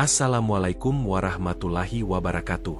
Assalamualaikum warahmatullahi wabarakatuh.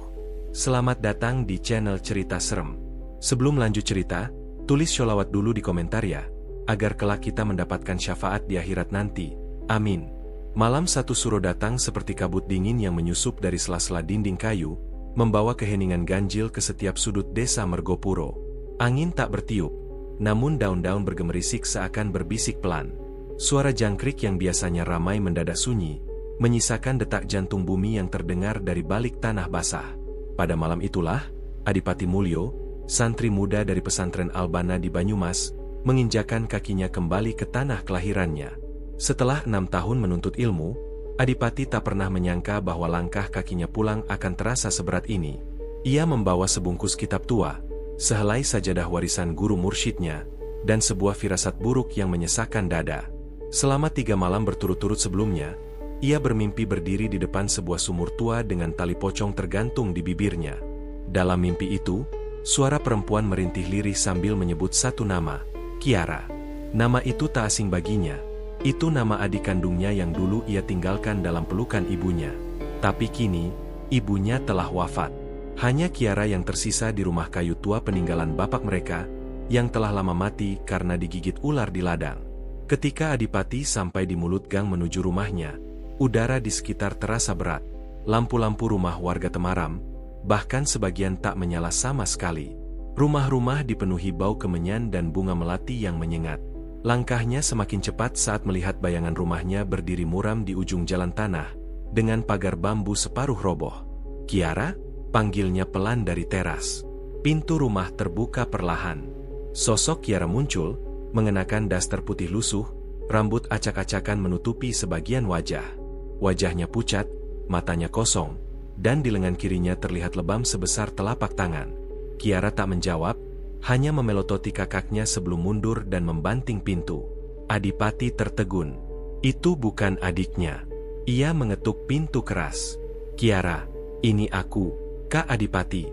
Selamat datang di channel Cerita Serem. Sebelum lanjut cerita, tulis sholawat dulu di komentar ya, agar kelak kita mendapatkan syafaat di akhirat nanti. Amin. Malam satu suro datang seperti kabut dingin yang menyusup dari sela-sela dinding kayu, membawa keheningan ganjil ke setiap sudut desa Mergopuro. Angin tak bertiup, namun daun-daun bergemerisik seakan berbisik pelan. Suara jangkrik yang biasanya ramai mendadak sunyi, menyisakan detak jantung bumi yang terdengar dari balik tanah basah. Pada malam itulah, Adipati Mulyo, santri muda dari pesantren Albana di Banyumas, menginjakan kakinya kembali ke tanah kelahirannya. Setelah 6 tahun menuntut ilmu, Adipati tak pernah menyangka bahwa langkah kakinya pulang akan terasa seberat ini. Ia membawa sebungkus kitab tua, sehelai sajadah warisan guru mursyidnya, dan sebuah firasat buruk yang menyesakkan dada. Selama 3 malam berturut-turut sebelumnya, ia bermimpi berdiri di depan sebuah sumur tua dengan tali pocong tergantung di bibirnya. Dalam mimpi itu, suara perempuan merintih lirih sambil menyebut satu nama, Kiara. Nama itu tak asing baginya. Itu nama adik kandungnya yang dulu ia tinggalkan dalam pelukan ibunya. Tapi kini, ibunya telah wafat. Hanya Kiara yang tersisa di rumah kayu tua peninggalan bapak mereka, yang telah lama mati karena digigit ular di ladang. Ketika Adipati sampai di mulut gang menuju rumahnya, udara di sekitar terasa berat. Lampu-lampu rumah warga temaram, bahkan sebagian tak menyala sama sekali. Rumah-rumah dipenuhi bau kemenyan dan bunga melati yang menyengat. Langkahnya semakin cepat saat melihat bayangan rumahnya berdiri muram di ujung jalan tanah, dengan pagar bambu separuh roboh. "Kiara?" panggilnya pelan dari teras. Pintu rumah terbuka perlahan. Sosok Kiara muncul, mengenakan daster putih lusuh, rambut acak-acakan menutupi sebagian wajah. Wajahnya pucat, matanya kosong, dan di lengan kirinya terlihat lebam sebesar telapak tangan. Kiara tak menjawab, hanya memelototi kakaknya sebelum mundur dan membanting pintu. Adipati tertegun. Itu bukan adiknya. Ia mengetuk pintu keras. "Kiara, ini aku, Kak Adipati."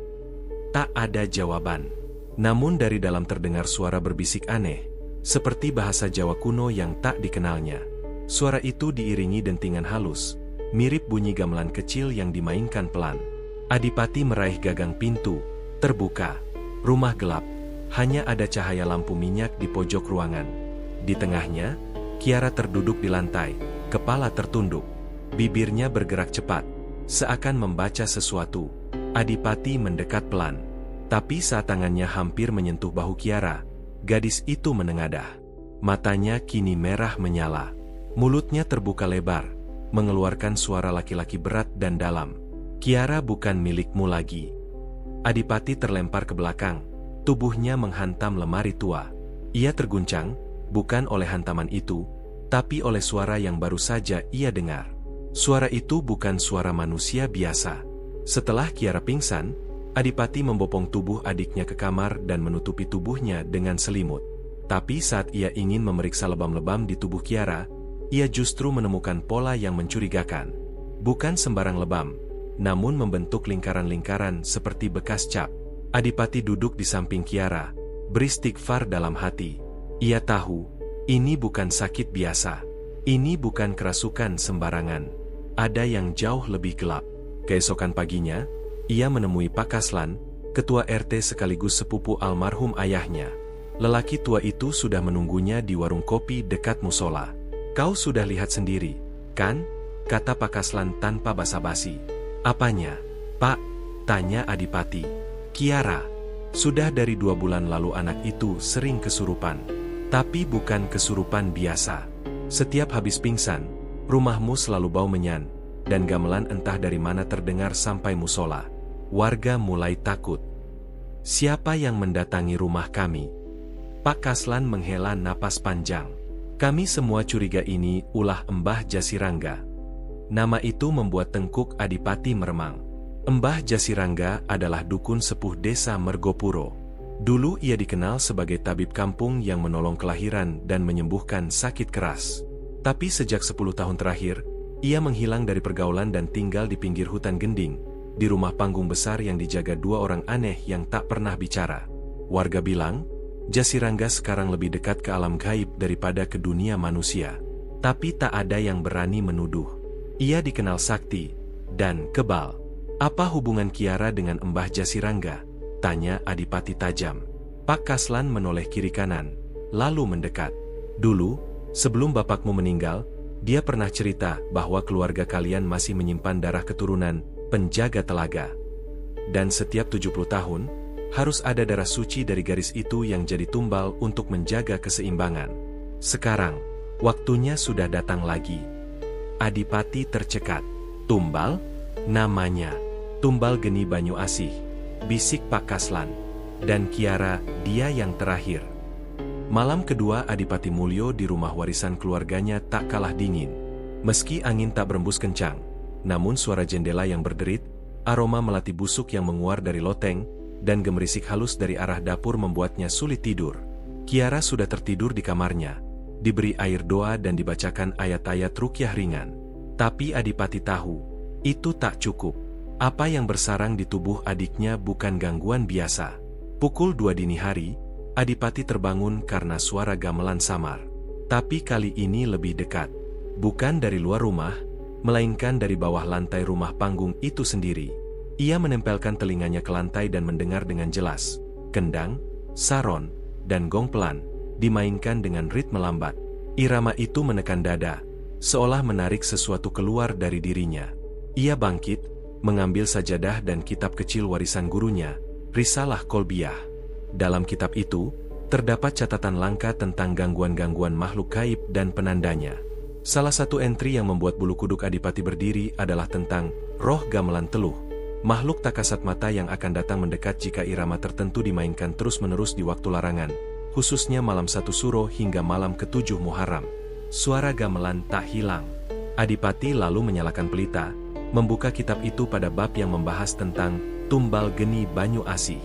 Tak ada jawaban. Namun dari dalam terdengar suara berbisik aneh, seperti bahasa Jawa kuno yang tak dikenalnya. Suara itu diiringi dentingan halus, mirip bunyi gamelan kecil yang dimainkan pelan. Adipati meraih gagang pintu, terbuka. Rumah gelap, hanya ada cahaya lampu minyak di pojok ruangan. Di tengahnya, Kiara terduduk di lantai, kepala tertunduk. Bibirnya bergerak cepat, seakan membaca sesuatu. Adipati mendekat pelan. Tapi saat tangannya hampir menyentuh bahu Kiara, gadis itu menengadah. Matanya kini merah menyala. Mulutnya terbuka lebar, mengeluarkan suara laki-laki berat dan dalam. "Kiara bukan milikmu lagi." Adipati terlempar ke belakang, tubuhnya menghantam lemari tua. Ia terguncang, bukan oleh hantaman itu, tapi oleh suara yang baru saja ia dengar. Suara itu bukan suara manusia biasa. Setelah Kiara pingsan, Adipati membopong tubuh adiknya ke kamar dan menutupi tubuhnya dengan selimut. Tapi saat ia ingin memeriksa lebam-lebam di tubuh Kiara, ia justru menemukan pola yang mencurigakan. Bukan sembarang lebam, namun membentuk lingkaran-lingkaran seperti bekas cap. Adipati duduk di samping Kiara, beristighfar dalam hati. Ia tahu, ini bukan sakit biasa. Ini bukan kerasukan sembarangan. Ada yang jauh lebih gelap. Keesokan paginya, ia menemui Pak Kaslan, ketua RT sekaligus sepupu almarhum ayahnya. Lelaki tua itu sudah menunggunya di warung kopi dekat musola. "Kau sudah lihat sendiri, kan?" kata Pak Kaslan tanpa basa-basi. "Apanya, Pak?" tanya Adipati. "Kiara. Sudah dari 2 bulan lalu anak itu sering kesurupan. Tapi bukan kesurupan biasa. Setiap habis pingsan, rumahmu selalu bau menyan, dan gamelan entah dari mana terdengar sampai musola." Warga mulai takut. "Siapa yang mendatangi rumah kami?" Pak Kaslan menghela napas panjang. "Kami semua curiga ini ulah Mbah Jasirangga." Nama itu membuat tengkuk Adipati meremang. Mbah Jasirangga adalah dukun sepuh desa Mergopuro. Dulu ia dikenal sebagai tabib kampung yang menolong kelahiran dan menyembuhkan sakit keras. Tapi sejak 10 tahun terakhir, ia menghilang dari pergaulan dan tinggal di pinggir hutan gending, di rumah panggung besar yang dijaga 2 orang aneh yang tak pernah bicara. Warga bilang, Jasirangga sekarang lebih dekat ke alam gaib daripada ke dunia manusia. Tapi tak ada yang berani menuduh. Ia dikenal sakti dan kebal. "Apa hubungan Kiara dengan Mbah Jasirangga?" tanya Adipati tajam. Pak Kaslan menoleh kiri kanan, lalu mendekat. "Dulu, sebelum bapakmu meninggal, dia pernah cerita bahwa keluarga kalian masih menyimpan darah keturunan penjaga telaga. Dan setiap 70 tahun, harus ada darah suci dari garis itu yang jadi tumbal untuk menjaga keseimbangan. Sekarang, waktunya sudah datang lagi." Adipati tercekat. "Tumbal? Namanya Tumbal Geni Banyu Asih," bisik Pak Kaslan. "Dan Kiara, dia yang terakhir." Malam kedua Adipati Mulyo di rumah warisan keluarganya tak kalah dingin. Meski angin tak berembus kencang, namun suara jendela yang berderit, aroma melati busuk yang menguar dari loteng, dan gemerisik halus dari arah dapur membuatnya sulit tidur. Kiara sudah tertidur di kamarnya, diberi air doa dan dibacakan ayat-ayat rukyah ringan. Tapi Adipati tahu, itu tak cukup. Apa yang bersarang di tubuh adiknya bukan gangguan biasa. Pukul 2 dini hari, Adipati terbangun karena suara gamelan samar. Tapi kali ini lebih dekat. Bukan dari luar rumah, melainkan dari bawah lantai rumah panggung itu sendiri. Ia menempelkan telinganya ke lantai dan mendengar dengan jelas. Kendang, saron, dan gong pelan dimainkan dengan ritme lambat. Irama itu menekan dada, seolah menarik sesuatu keluar dari dirinya. Ia bangkit, mengambil sajadah dan kitab kecil warisan gurunya, Risalah Kolbiyah. Dalam kitab itu, terdapat catatan langka tentang gangguan-gangguan makhluk gaib dan penandanya. Salah satu entri yang membuat bulu kuduk Adipati berdiri adalah tentang roh gamelan teluh. Makhluk tak kasat mata yang akan datang mendekat jika irama tertentu dimainkan terus-menerus di waktu larangan, khususnya malam 1 Suro hingga malam ke-7 Muharram. Suara gamelan tak hilang. Adipati lalu menyalakan pelita, membuka kitab itu pada bab yang membahas tentang Tumbal Geni Banyu Asih.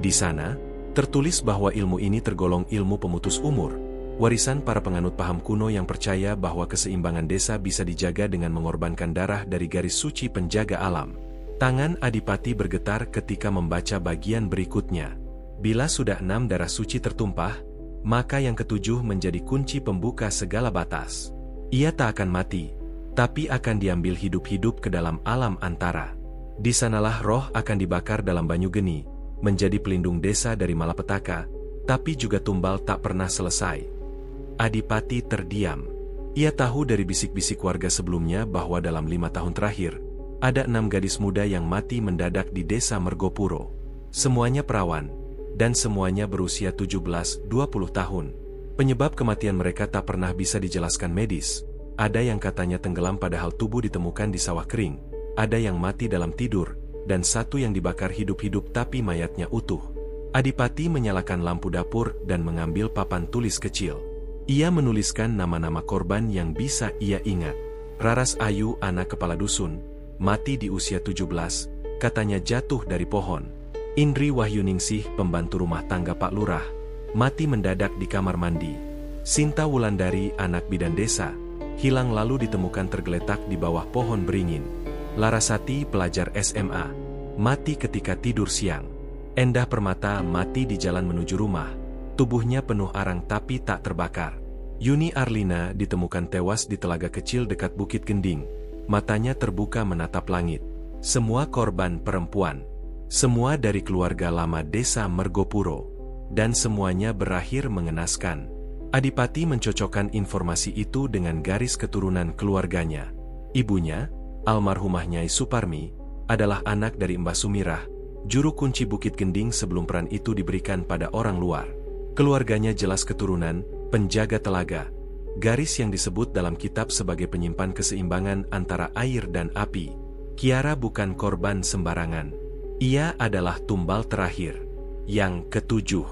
Di sana, tertulis bahwa ilmu ini tergolong ilmu pemutus umur, warisan para penganut paham kuno yang percaya bahwa keseimbangan desa bisa dijaga dengan mengorbankan darah dari garis suci penjaga alam. Tangan Adipati bergetar ketika membaca bagian berikutnya. Bila sudah 6 darah suci tertumpah, maka yang ke-7 menjadi kunci pembuka segala batas. Ia tak akan mati, tapi akan diambil hidup-hidup ke dalam alam antara. Di sanalah roh akan dibakar dalam banyu geni, menjadi pelindung desa dari malapetaka, tapi juga tumbal tak pernah selesai. Adipati terdiam. Ia tahu dari bisik-bisik warga sebelumnya bahwa dalam 5 tahun terakhir, ada 6 gadis muda yang mati mendadak di desa Mergopuro. Semuanya perawan, dan semuanya berusia 17-20 tahun. Penyebab kematian mereka tak pernah bisa dijelaskan medis. Ada yang katanya tenggelam padahal tubuh ditemukan di sawah kering, ada yang mati dalam tidur, dan satu yang dibakar hidup-hidup tapi mayatnya utuh. Adipati menyalakan lampu dapur dan mengambil papan tulis kecil. Ia menuliskan nama-nama korban yang bisa ia ingat. Raras Ayu, anak kepala dusun, mati di usia 17, katanya jatuh dari pohon. Indri Wahyuningsih, pembantu rumah tangga Pak Lurah, mati mendadak di kamar mandi. Sinta Wulandari, anak bidan desa, hilang lalu ditemukan tergeletak di bawah pohon beringin. Larasati, pelajar SMA, mati ketika tidur siang. Endah Permata mati di jalan menuju rumah, tubuhnya penuh arang tapi tak terbakar. Yuni Arlina ditemukan tewas di telaga kecil dekat Bukit Gending, matanya terbuka menatap langit. Semua korban perempuan, semua dari keluarga lama desa Mergopuro, dan semuanya berakhir mengenaskan. Adipati mencocokkan informasi itu dengan garis keturunan keluarganya. Ibunya, almarhumah Nyai Suparmi, adalah anak dari Mbah Sumirah, juru kunci Bukit Gending sebelum peran itu diberikan pada orang luar. Keluarganya jelas keturunan penjaga telaga, garis yang disebut dalam kitab sebagai penyimpan keseimbangan antara air dan api. Kiara bukan korban sembarangan. Ia adalah tumbal terakhir, yang ke-7,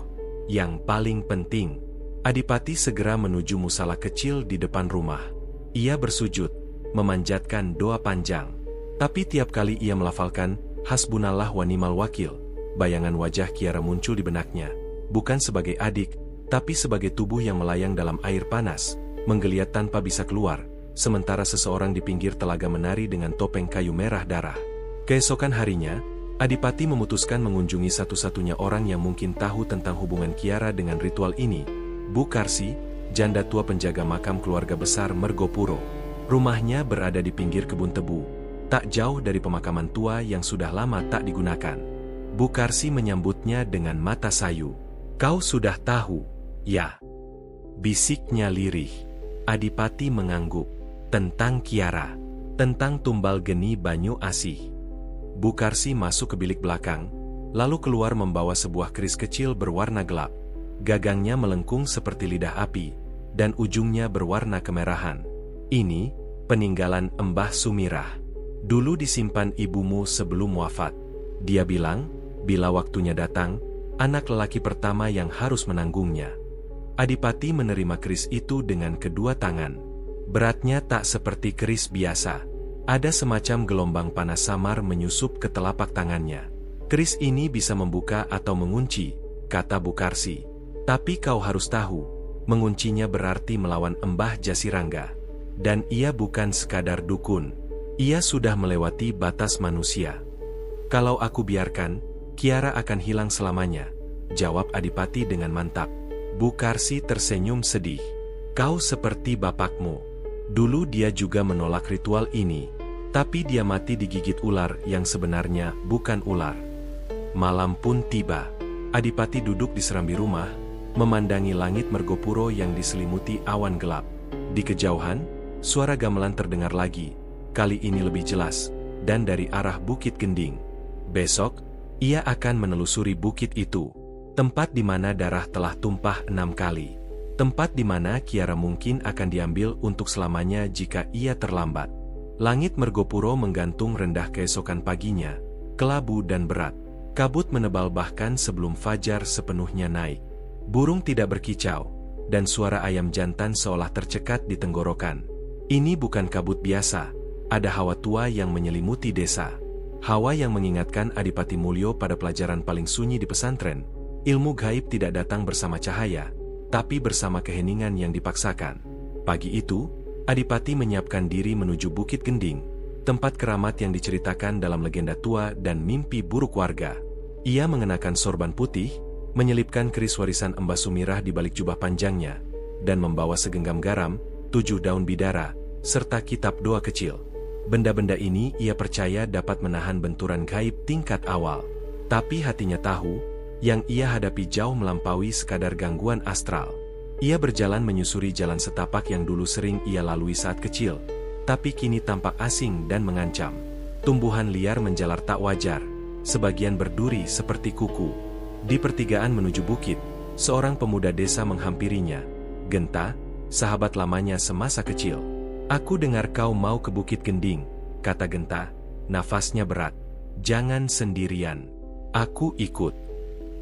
yang paling penting. Adipati segera menuju musala kecil di depan rumah. Ia bersujud, memanjatkan doa panjang. Tapi tiap kali ia melafalkan, Hasbunallah wa ni'mal wakil, bayangan wajah Kiara muncul di benaknya, bukan sebagai adik, tapi sebagai tubuh yang melayang dalam air panas, menggeliat tanpa bisa keluar, sementara seseorang di pinggir telaga menari dengan topeng kayu merah darah. Keesokan harinya, Adipati memutuskan mengunjungi satu-satunya orang yang mungkin tahu tentang hubungan Kiara dengan ritual ini, Bu Karsi, janda tua penjaga makam keluarga besar Mergopuro. Rumahnya berada di pinggir kebun tebu, tak jauh dari pemakaman tua yang sudah lama tak digunakan. Bukarsi menyambutnya dengan mata sayu. "Kau sudah tahu, ya?" bisiknya lirih. Adipati mengangguk. "Tentang Kiara, tentang tumbal geni Banyu Asih." Bukarsi masuk ke bilik belakang, lalu keluar membawa sebuah keris kecil berwarna gelap. Gagangnya melengkung seperti lidah api, dan ujungnya berwarna kemerahan. "Ini peninggalan Mbah Sumirah. Dulu disimpan ibumu sebelum wafat. Dia bilang, bila waktunya datang, anak lelaki pertama yang harus menanggungnya." Adipati menerima keris itu dengan kedua tangan. Beratnya tak seperti keris biasa. Ada semacam gelombang panas samar menyusup ke telapak tangannya. "Keris ini bisa membuka atau mengunci," kata Bukarsi. "Tapi kau harus tahu, menguncinya berarti melawan Mbah Jasirangga. Dan ia bukan sekadar dukun. Ia sudah melewati batas manusia. Kalau aku biarkan, Kiara akan hilang selamanya," jawab Adipati dengan mantap. Bukarsi tersenyum sedih. "Kau seperti bapakmu. Dulu dia juga menolak ritual ini, tapi dia mati digigit ular yang sebenarnya bukan ular." Malam pun tiba. Adipati duduk di serambi rumah, memandangi langit Mergopuro yang diselimuti awan gelap. Di kejauhan, suara gamelan terdengar lagi, kali ini lebih jelas, dan dari arah Bukit Gending. Besok, ia akan menelusuri bukit itu, tempat di mana darah telah tumpah 6 kali. Tempat di mana Kiara mungkin akan diambil untuk selamanya jika ia terlambat. Langit Mergopuro menggantung rendah keesokan paginya, kelabu dan berat. Kabut menebal bahkan sebelum fajar sepenuhnya naik. Burung tidak berkicau, dan suara ayam jantan seolah tercekat di tenggorokan. Ini bukan kabut biasa, ada hawa tua yang menyelimuti desa. Hawa yang mengingatkan Adipati Mulyo pada pelajaran paling sunyi di pesantren. Ilmu gaib tidak datang bersama cahaya, tapi bersama keheningan yang dipaksakan. Pagi itu, Adipati menyiapkan diri menuju Bukit Gending, tempat keramat yang diceritakan dalam legenda tua dan mimpi buruk warga. Ia mengenakan sorban putih, menyelipkan keris warisan Mbah Sumirah di balik jubah panjangnya, dan membawa segenggam garam, 7 daun bidara, serta kitab doa kecil. Benda-benda ini ia percaya dapat menahan benturan gaib tingkat awal. Tapi hatinya tahu, yang ia hadapi jauh melampaui sekadar gangguan astral. Ia berjalan menyusuri jalan setapak yang dulu sering ia lalui saat kecil, tapi kini tampak asing dan mengancam. Tumbuhan liar menjalar tak wajar, sebagian berduri seperti kuku. Di pertigaan menuju bukit, seorang pemuda desa menghampirinya. "Genta, sahabat lamanya semasa kecil. Aku dengar kau mau ke Bukit Gending," kata Genta, nafasnya berat. "Jangan sendirian. Aku ikut."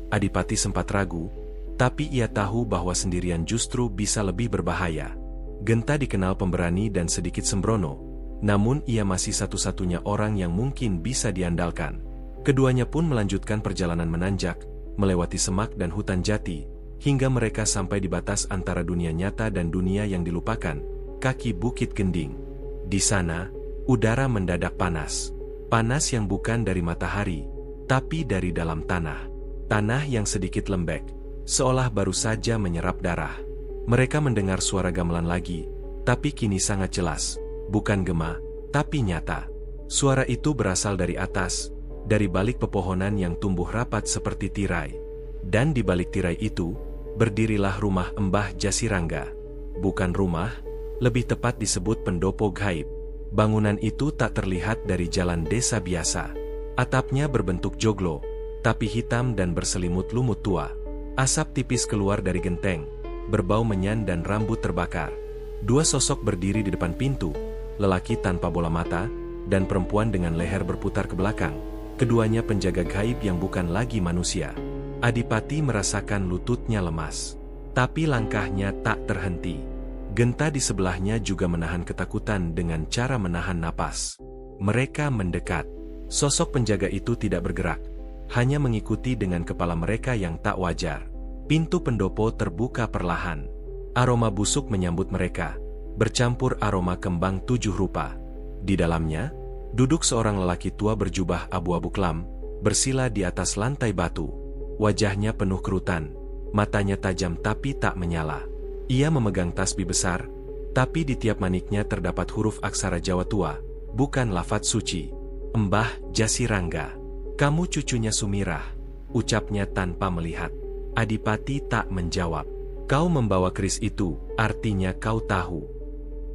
Adipati sempat ragu, tapi ia tahu bahwa sendirian justru bisa lebih berbahaya. Genta dikenal pemberani dan sedikit sembrono, namun ia masih satu-satunya orang yang mungkin bisa diandalkan. Keduanya pun melanjutkan perjalanan menanjak, melewati semak dan hutan jati, hingga mereka sampai di batas antara dunia nyata dan dunia yang dilupakan, kaki Bukit Gending. Di sana, udara mendadak panas. Panas yang bukan dari matahari, tapi dari dalam tanah. Tanah yang sedikit lembek, seolah baru saja menyerap darah. Mereka mendengar suara gamelan lagi, tapi kini sangat jelas, bukan gema, tapi nyata. Suara itu berasal dari atas, dari balik pepohonan yang tumbuh rapat seperti tirai. Dan di balik tirai itu, berdirilah rumah Mbah Jasirangga. Bukan rumah, lebih tepat disebut pendopo gaib. Bangunan itu tak terlihat dari jalan desa biasa. Atapnya berbentuk joglo, tapi hitam dan berselimut lumut tua. Asap tipis keluar dari genteng, berbau menyan dan rambut terbakar. 2 sosok berdiri di depan pintu, lelaki tanpa bola mata, dan perempuan dengan leher berputar ke belakang. Keduanya penjaga gaib yang bukan lagi manusia. Adipati merasakan lututnya lemas, tapi langkahnya tak terhenti. Genta di sebelahnya juga menahan ketakutan dengan cara menahan napas. Mereka mendekat. Sosok penjaga itu tidak bergerak, hanya mengikuti dengan kepala mereka yang tak wajar. Pintu pendopo terbuka perlahan. Aroma busuk menyambut mereka, bercampur aroma kembang 7 rupa. Di dalamnya, duduk seorang lelaki tua berjubah abu-abu kelam, bersila di atas lantai batu. Wajahnya penuh kerutan, matanya tajam tapi tak menyala. Ia memegang tasbih besar, Tapi di tiap maniknya terdapat huruf aksara Jawa tua, bukan lafaz suci. "Mbah Jasirangga, kamu cucunya Sumirah," ucapnya tanpa melihat. Adipati tak menjawab. "Kau membawa keris itu, artinya kau tahu."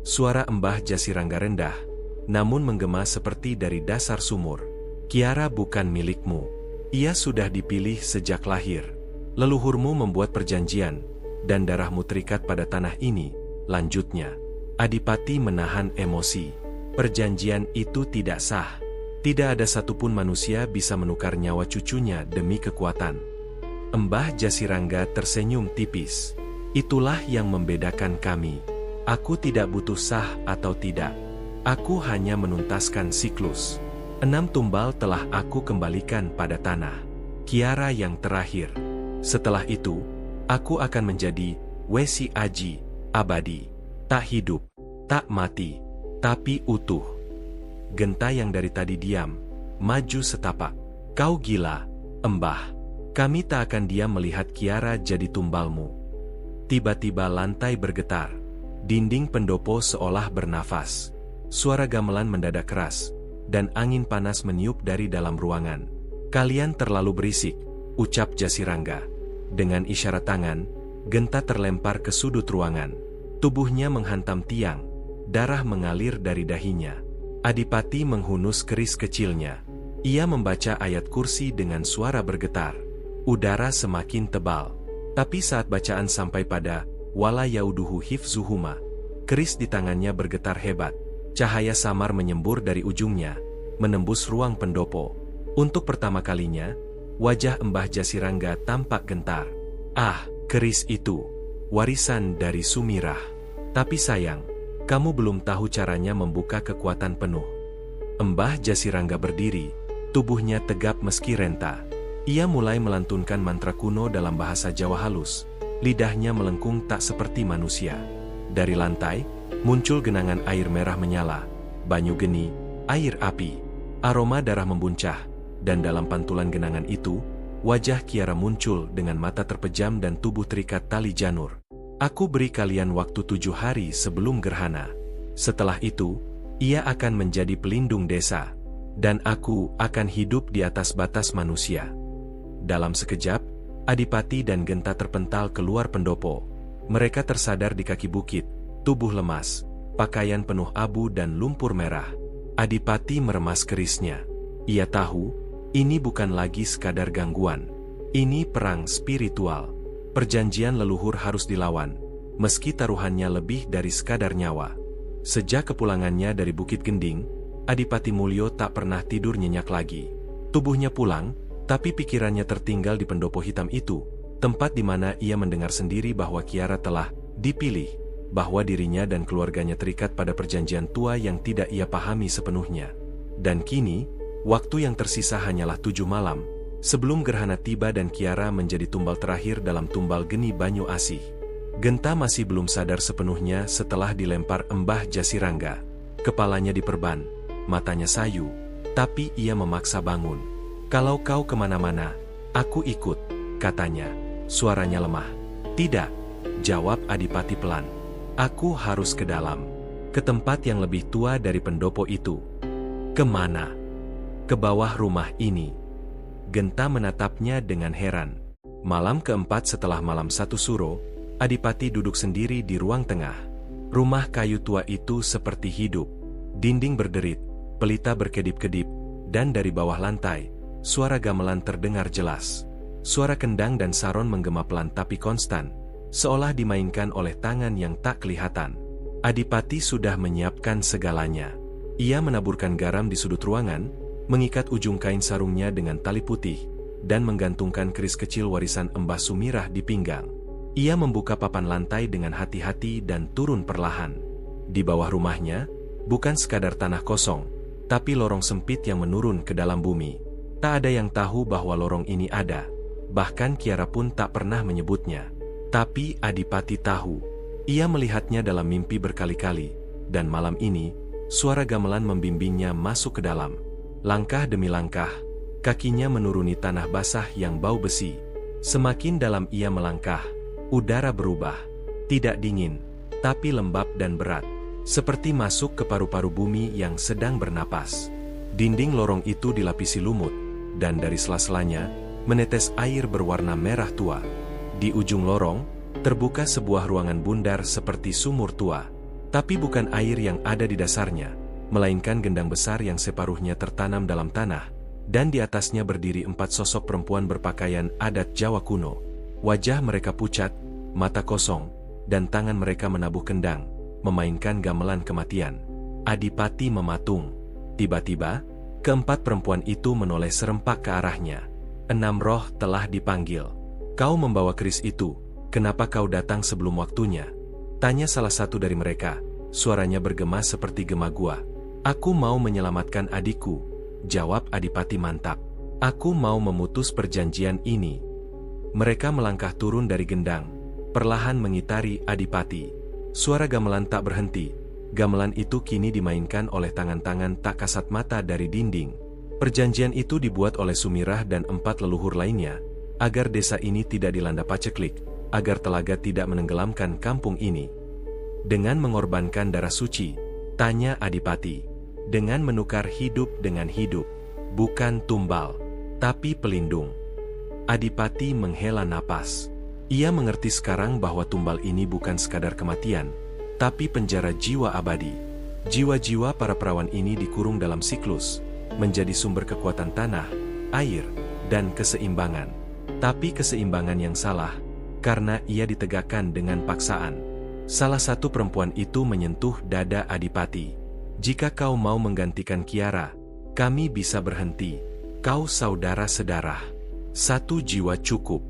Suara Mbah Jasirangga rendah, namun menggema seperti dari dasar sumur. "Kiara bukan milikmu. Ia sudah dipilih sejak lahir. Leluhurmu membuat perjanjian, dan darahmu terikat pada tanah ini," lanjutnya. Adipati menahan emosi. Perjanjian itu tidak sah. Tidak ada satupun manusia bisa menukar nyawa cucunya demi kekuatan. Mbah Jasirangga tersenyum tipis. "Itulah yang membedakan kami. Aku tidak butuh sah atau tidak. Aku hanya menuntaskan siklus. 6 tumbal telah aku kembalikan pada tanah. Kiara yang terakhir. Setelah itu, aku akan menjadi Wesi Aji, abadi. Tak hidup, tak mati, tapi utuh." Genta yang dari tadi diam, maju setapak. "Kau gila, Mbah. Kami tak akan diam melihat Kiara jadi tumbalmu." Tiba-tiba lantai bergetar. Dinding pendopo seolah bernafas. Suara gamelan mendadak keras, dan angin panas meniup dari dalam ruangan. "Kalian terlalu berisik," ucap Jasirangga. Dengan isyarat tangan, Genta terlempar ke sudut ruangan. Tubuhnya menghantam tiang, darah mengalir dari dahinya. Adipati menghunus keris kecilnya. Ia membaca ayat kursi dengan suara bergetar. Udara semakin tebal. Tapi saat bacaan sampai pada "Wala yauduhu hifzuhuma", keris di tangannya bergetar hebat. Cahaya samar menyembur dari ujungnya, menembus ruang pendopo. Untuk pertama kalinya, wajah Mbah Jasirangga tampak gentar. "Ah, keris itu, warisan dari Sumirah. Tapi sayang, kamu belum tahu caranya membuka kekuatan penuh." Mbah Jasirangga berdiri, tubuhnya tegap meski renta. Ia mulai melantunkan mantra kuno dalam bahasa Jawa halus. Lidahnya melengkung tak seperti manusia. Dari lantai, muncul genangan air merah menyala, banyu geni, air api, aroma darah membuncah, dan dalam pantulan genangan itu, wajah Kiara muncul dengan mata terpejam dan tubuh terikat tali janur. "Aku beri kalian waktu 7 hari sebelum gerhana. Setelah itu, ia akan menjadi pelindung desa, dan aku akan hidup di atas batas manusia." Dalam sekejap, Adipati dan Genta terpental keluar pendopo. Mereka tersadar di kaki bukit, tubuh lemas, pakaian penuh abu dan lumpur merah. Adipati meremas kerisnya. Ia tahu, ini bukan lagi sekadar gangguan. Ini perang spiritual. Perjanjian leluhur harus dilawan, meski taruhannya lebih dari sekadar nyawa. Sejak kepulangannya dari Bukit Gending, Adipati Mulyo tak pernah tidur nyenyak lagi. Tubuhnya pulang, tapi pikirannya tertinggal di pendopo hitam itu, tempat di mana ia mendengar sendiri bahwa Kiara telah dipilih, bahwa dirinya dan keluarganya terikat pada perjanjian tua yang tidak ia pahami sepenuhnya. Dan kini, waktu yang tersisa hanyalah 7 malam, sebelum gerhana tiba dan Kiara menjadi tumbal terakhir dalam tumbal geni Banyu Asih. Genta masih belum sadar sepenuhnya setelah dilempar Mbah Jasirangga. Kepalanya diperban, matanya sayu, tapi ia memaksa bangun. "Kalau kau kemana-mana, aku ikut," katanya. Suaranya lemah. "Tidak," jawab Adipati pelan. "Aku harus ke dalam, ke tempat yang lebih tua dari pendopo itu." "Kemana?" "Ke bawah rumah ini." Genta menatapnya dengan heran. Malam keempat setelah malam 1 suro, Adipati duduk sendiri di ruang tengah. Rumah kayu tua itu seperti hidup. Dinding berderit, pelita berkedip-kedip, dan dari bawah lantai, suara gamelan terdengar jelas. Suara kendang dan saron menggema pelan tapi konstan, seolah dimainkan oleh tangan yang tak kelihatan. Adipati sudah menyiapkan segalanya. Ia menaburkan garam di sudut ruangan, mengikat ujung kain sarungnya dengan tali putih, dan menggantungkan keris kecil warisan Mbah Sumirah di pinggang. Ia membuka papan lantai dengan hati-hati dan turun perlahan. Di bawah rumahnya, bukan sekadar tanah kosong, tapi lorong sempit yang menurun ke dalam bumi. Tak ada yang tahu bahwa lorong ini ada, bahkan Kiara pun tak pernah menyebutnya. Tapi Adipati tahu. Ia melihatnya dalam mimpi berkali-kali, dan malam ini, suara gamelan membimbingnya masuk ke dalam. Langkah demi langkah, kakinya menuruni tanah basah yang bau besi. Semakin dalam ia melangkah, udara berubah. Tidak dingin, tapi lembab dan berat, seperti masuk ke paru-paru bumi yang sedang bernapas. Dinding lorong itu dilapisi lumut, dan dari sela-selanya menetes air berwarna merah tua. Di ujung lorong, terbuka sebuah ruangan bundar seperti sumur tua. Tapi bukan air yang ada di dasarnya, melainkan gendang besar yang separuhnya tertanam dalam tanah, dan di atasnya berdiri 4 sosok perempuan berpakaian adat Jawa kuno. Wajah mereka pucat, mata kosong, dan tangan mereka menabuh kendang, memainkan gamelan kematian. Adipati mematung. Tiba-tiba, keempat perempuan itu menoleh serempak ke arahnya. 6 roh telah dipanggil. Kau membawa keris itu, kenapa kau datang sebelum waktunya? Tanya salah satu dari mereka, suaranya bergema seperti gema gua. Aku mau menyelamatkan adikku, jawab Adipati mantap. Aku mau memutus perjanjian ini. Mereka melangkah turun dari gendang, perlahan mengitari Adipati. Suara gamelan tak berhenti. Gamelan itu kini dimainkan oleh tangan-tangan tak kasat mata dari dinding. Perjanjian itu dibuat oleh Sumirah dan 4 leluhur lainnya, agar desa ini tidak dilanda paceklik, agar telaga tidak menenggelamkan kampung ini. Dengan mengorbankan darah suci, tanya Adipati. Dengan menukar hidup dengan hidup, bukan tumbal, tapi pelindung. Adipati menghela napas. Ia mengerti sekarang bahwa tumbal ini bukan sekadar kematian, tapi penjara jiwa abadi. Jiwa-jiwa para perawan ini dikurung dalam siklus, menjadi sumber kekuatan tanah, air, dan keseimbangan. Tapi keseimbangan yang salah, karena ia ditegakkan dengan paksaan. Salah satu perempuan itu menyentuh dada Adipati. Jika kau mau menggantikan Kiara, kami bisa berhenti. Kau saudara sedarah. 1 jiwa cukup.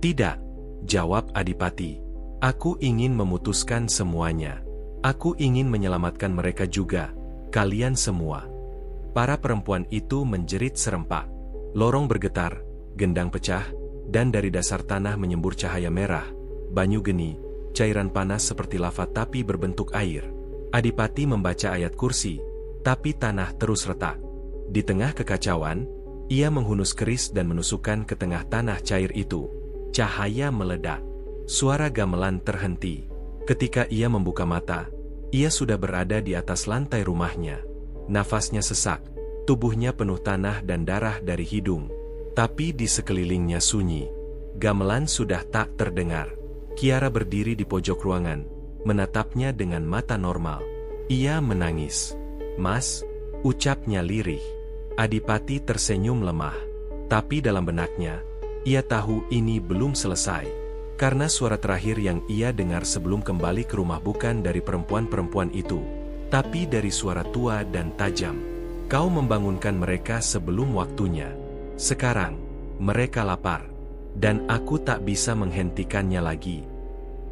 Tidak, jawab Adipati. Aku ingin memutuskan semuanya. Aku ingin menyelamatkan mereka juga, kalian semua. Para perempuan itu menjerit serempak. Lorong bergetar, gendang pecah, dan dari dasar tanah menyembur cahaya merah, banyu geni, cairan panas seperti lava tapi berbentuk air. Adipati membaca ayat kursi, tapi tanah terus retak. Di tengah kekacauan, ia menghunus keris dan menusukkan ke tengah tanah cair itu. Cahaya meledak. Suara gamelan terhenti. Ketika ia membuka mata, ia sudah berada di atas lantai rumahnya. Nafasnya sesak, tubuhnya penuh tanah dan darah dari hidung. Tapi di sekelilingnya sunyi. Gamelan sudah tak terdengar. Kiara berdiri di pojok ruangan, menatapnya dengan mata normal. Ia menangis. Mas, ucapnya lirih. Adipati tersenyum lemah. Tapi dalam benaknya, ia tahu ini belum selesai. Karena suara terakhir yang ia dengar sebelum kembali ke rumah bukan dari perempuan-perempuan itu, tapi dari suara tua dan tajam. Kau membangunkan mereka sebelum waktunya. Sekarang, mereka lapar. Dan aku tak bisa menghentikannya lagi.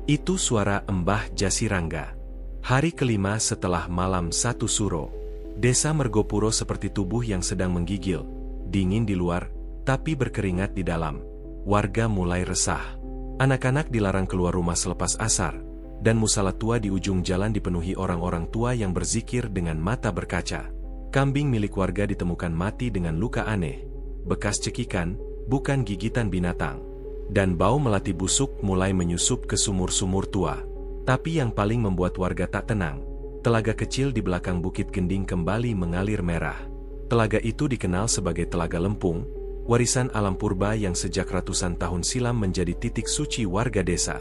Itu suara Mbah Jasirangga. Hari kelima setelah malam 1 suro. Desa Mergopuro seperti tubuh yang sedang menggigil. Dingin di luar, tapi berkeringat di dalam. Warga mulai resah. Anak-anak dilarang keluar rumah selepas asar, dan musala tua di ujung jalan dipenuhi orang-orang tua yang berzikir dengan mata berkaca. Kambing milik warga ditemukan mati dengan luka aneh, bekas cekikan, bukan gigitan binatang. Dan bau melati busuk mulai menyusup ke sumur-sumur tua. Tapi yang paling membuat warga tak tenang, telaga kecil di belakang Bukit Gending kembali mengalir merah. Telaga itu dikenal sebagai Telaga Lempung, warisan alam purba yang sejak ratusan tahun silam menjadi titik suci warga desa.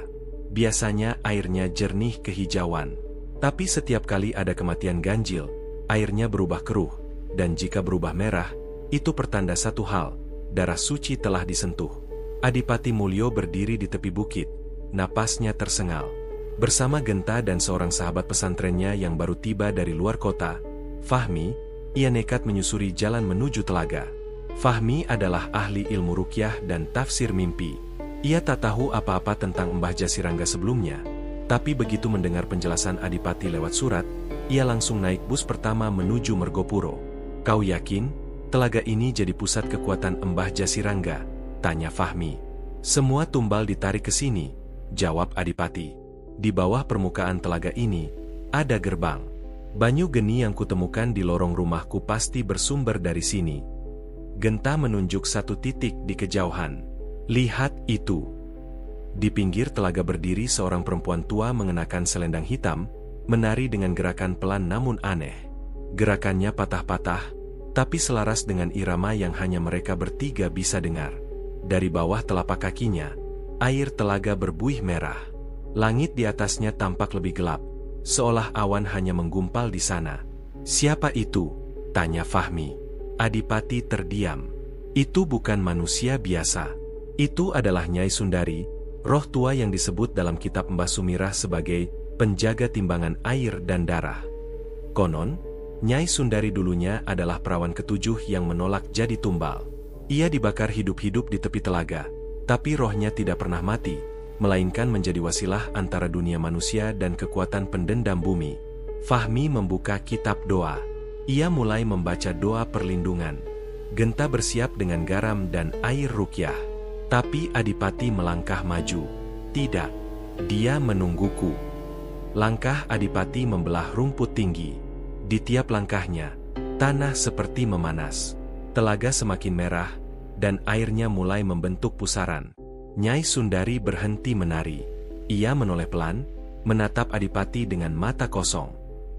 Biasanya airnya jernih kehijauan. Tapi setiap kali ada kematian ganjil, airnya berubah keruh, dan jika berubah merah, itu pertanda satu hal, darah suci telah disentuh. Adipati Mulyo berdiri di tepi bukit, napasnya tersengal. Bersama Genta dan seorang sahabat pesantrennya yang baru tiba dari luar kota, Fahmi, ia nekat menyusuri jalan menuju telaga. Fahmi adalah ahli ilmu ruqyah dan tafsir mimpi. Ia tak tahu apa-apa tentang Mbah Jasirangga sebelumnya, tapi begitu mendengar penjelasan Adipati lewat surat, ia langsung naik bus pertama menuju Mergopuro. Kau yakin, telaga ini jadi pusat kekuatan Mbah Jasirangga? Tanya Fahmi. Semua tumbal ditarik ke sini, jawab Adipati. Di bawah permukaan telaga ini, ada gerbang. Banyu geni yang kutemukan di lorong rumahku pasti bersumber dari sini. Genta menunjuk satu titik di kejauhan. Lihat itu. Di pinggir telaga berdiri seorang perempuan tua mengenakan selendang hitam, menari dengan gerakan pelan namun aneh. Gerakannya patah-patah, tapi selaras dengan irama yang hanya mereka bertiga bisa dengar. Dari bawah telapak kakinya, air telaga berbuih merah. Langit di atasnya tampak lebih gelap, seolah awan hanya menggumpal di sana. "Siapa itu?" tanya Fahmi. Adipati terdiam. "Itu bukan manusia biasa. Itu adalah Nyai Sundari, roh tua yang disebut dalam kitab Mbah Sumirah sebagai penjaga timbangan air dan darah. Konon, Nyai Sundari dulunya adalah perawan ketujuh yang menolak jadi tumbal. Ia dibakar hidup-hidup di tepi telaga, tapi rohnya tidak pernah mati, melainkan menjadi wasilah antara dunia manusia dan kekuatan pendendam bumi." Fahmi membuka kitab doa. Ia mulai membaca doa perlindungan. Genta bersiap dengan garam dan air ruqyah. Tapi Adipati melangkah maju. "Tidak, dia menungguku." Langkah Adipati membelah rumput tinggi. Di tiap langkahnya, tanah seperti memanas. Telaga semakin merah, dan airnya mulai membentuk pusaran. Nyai Sundari berhenti menari. Ia menoleh pelan, menatap Adipati dengan mata kosong.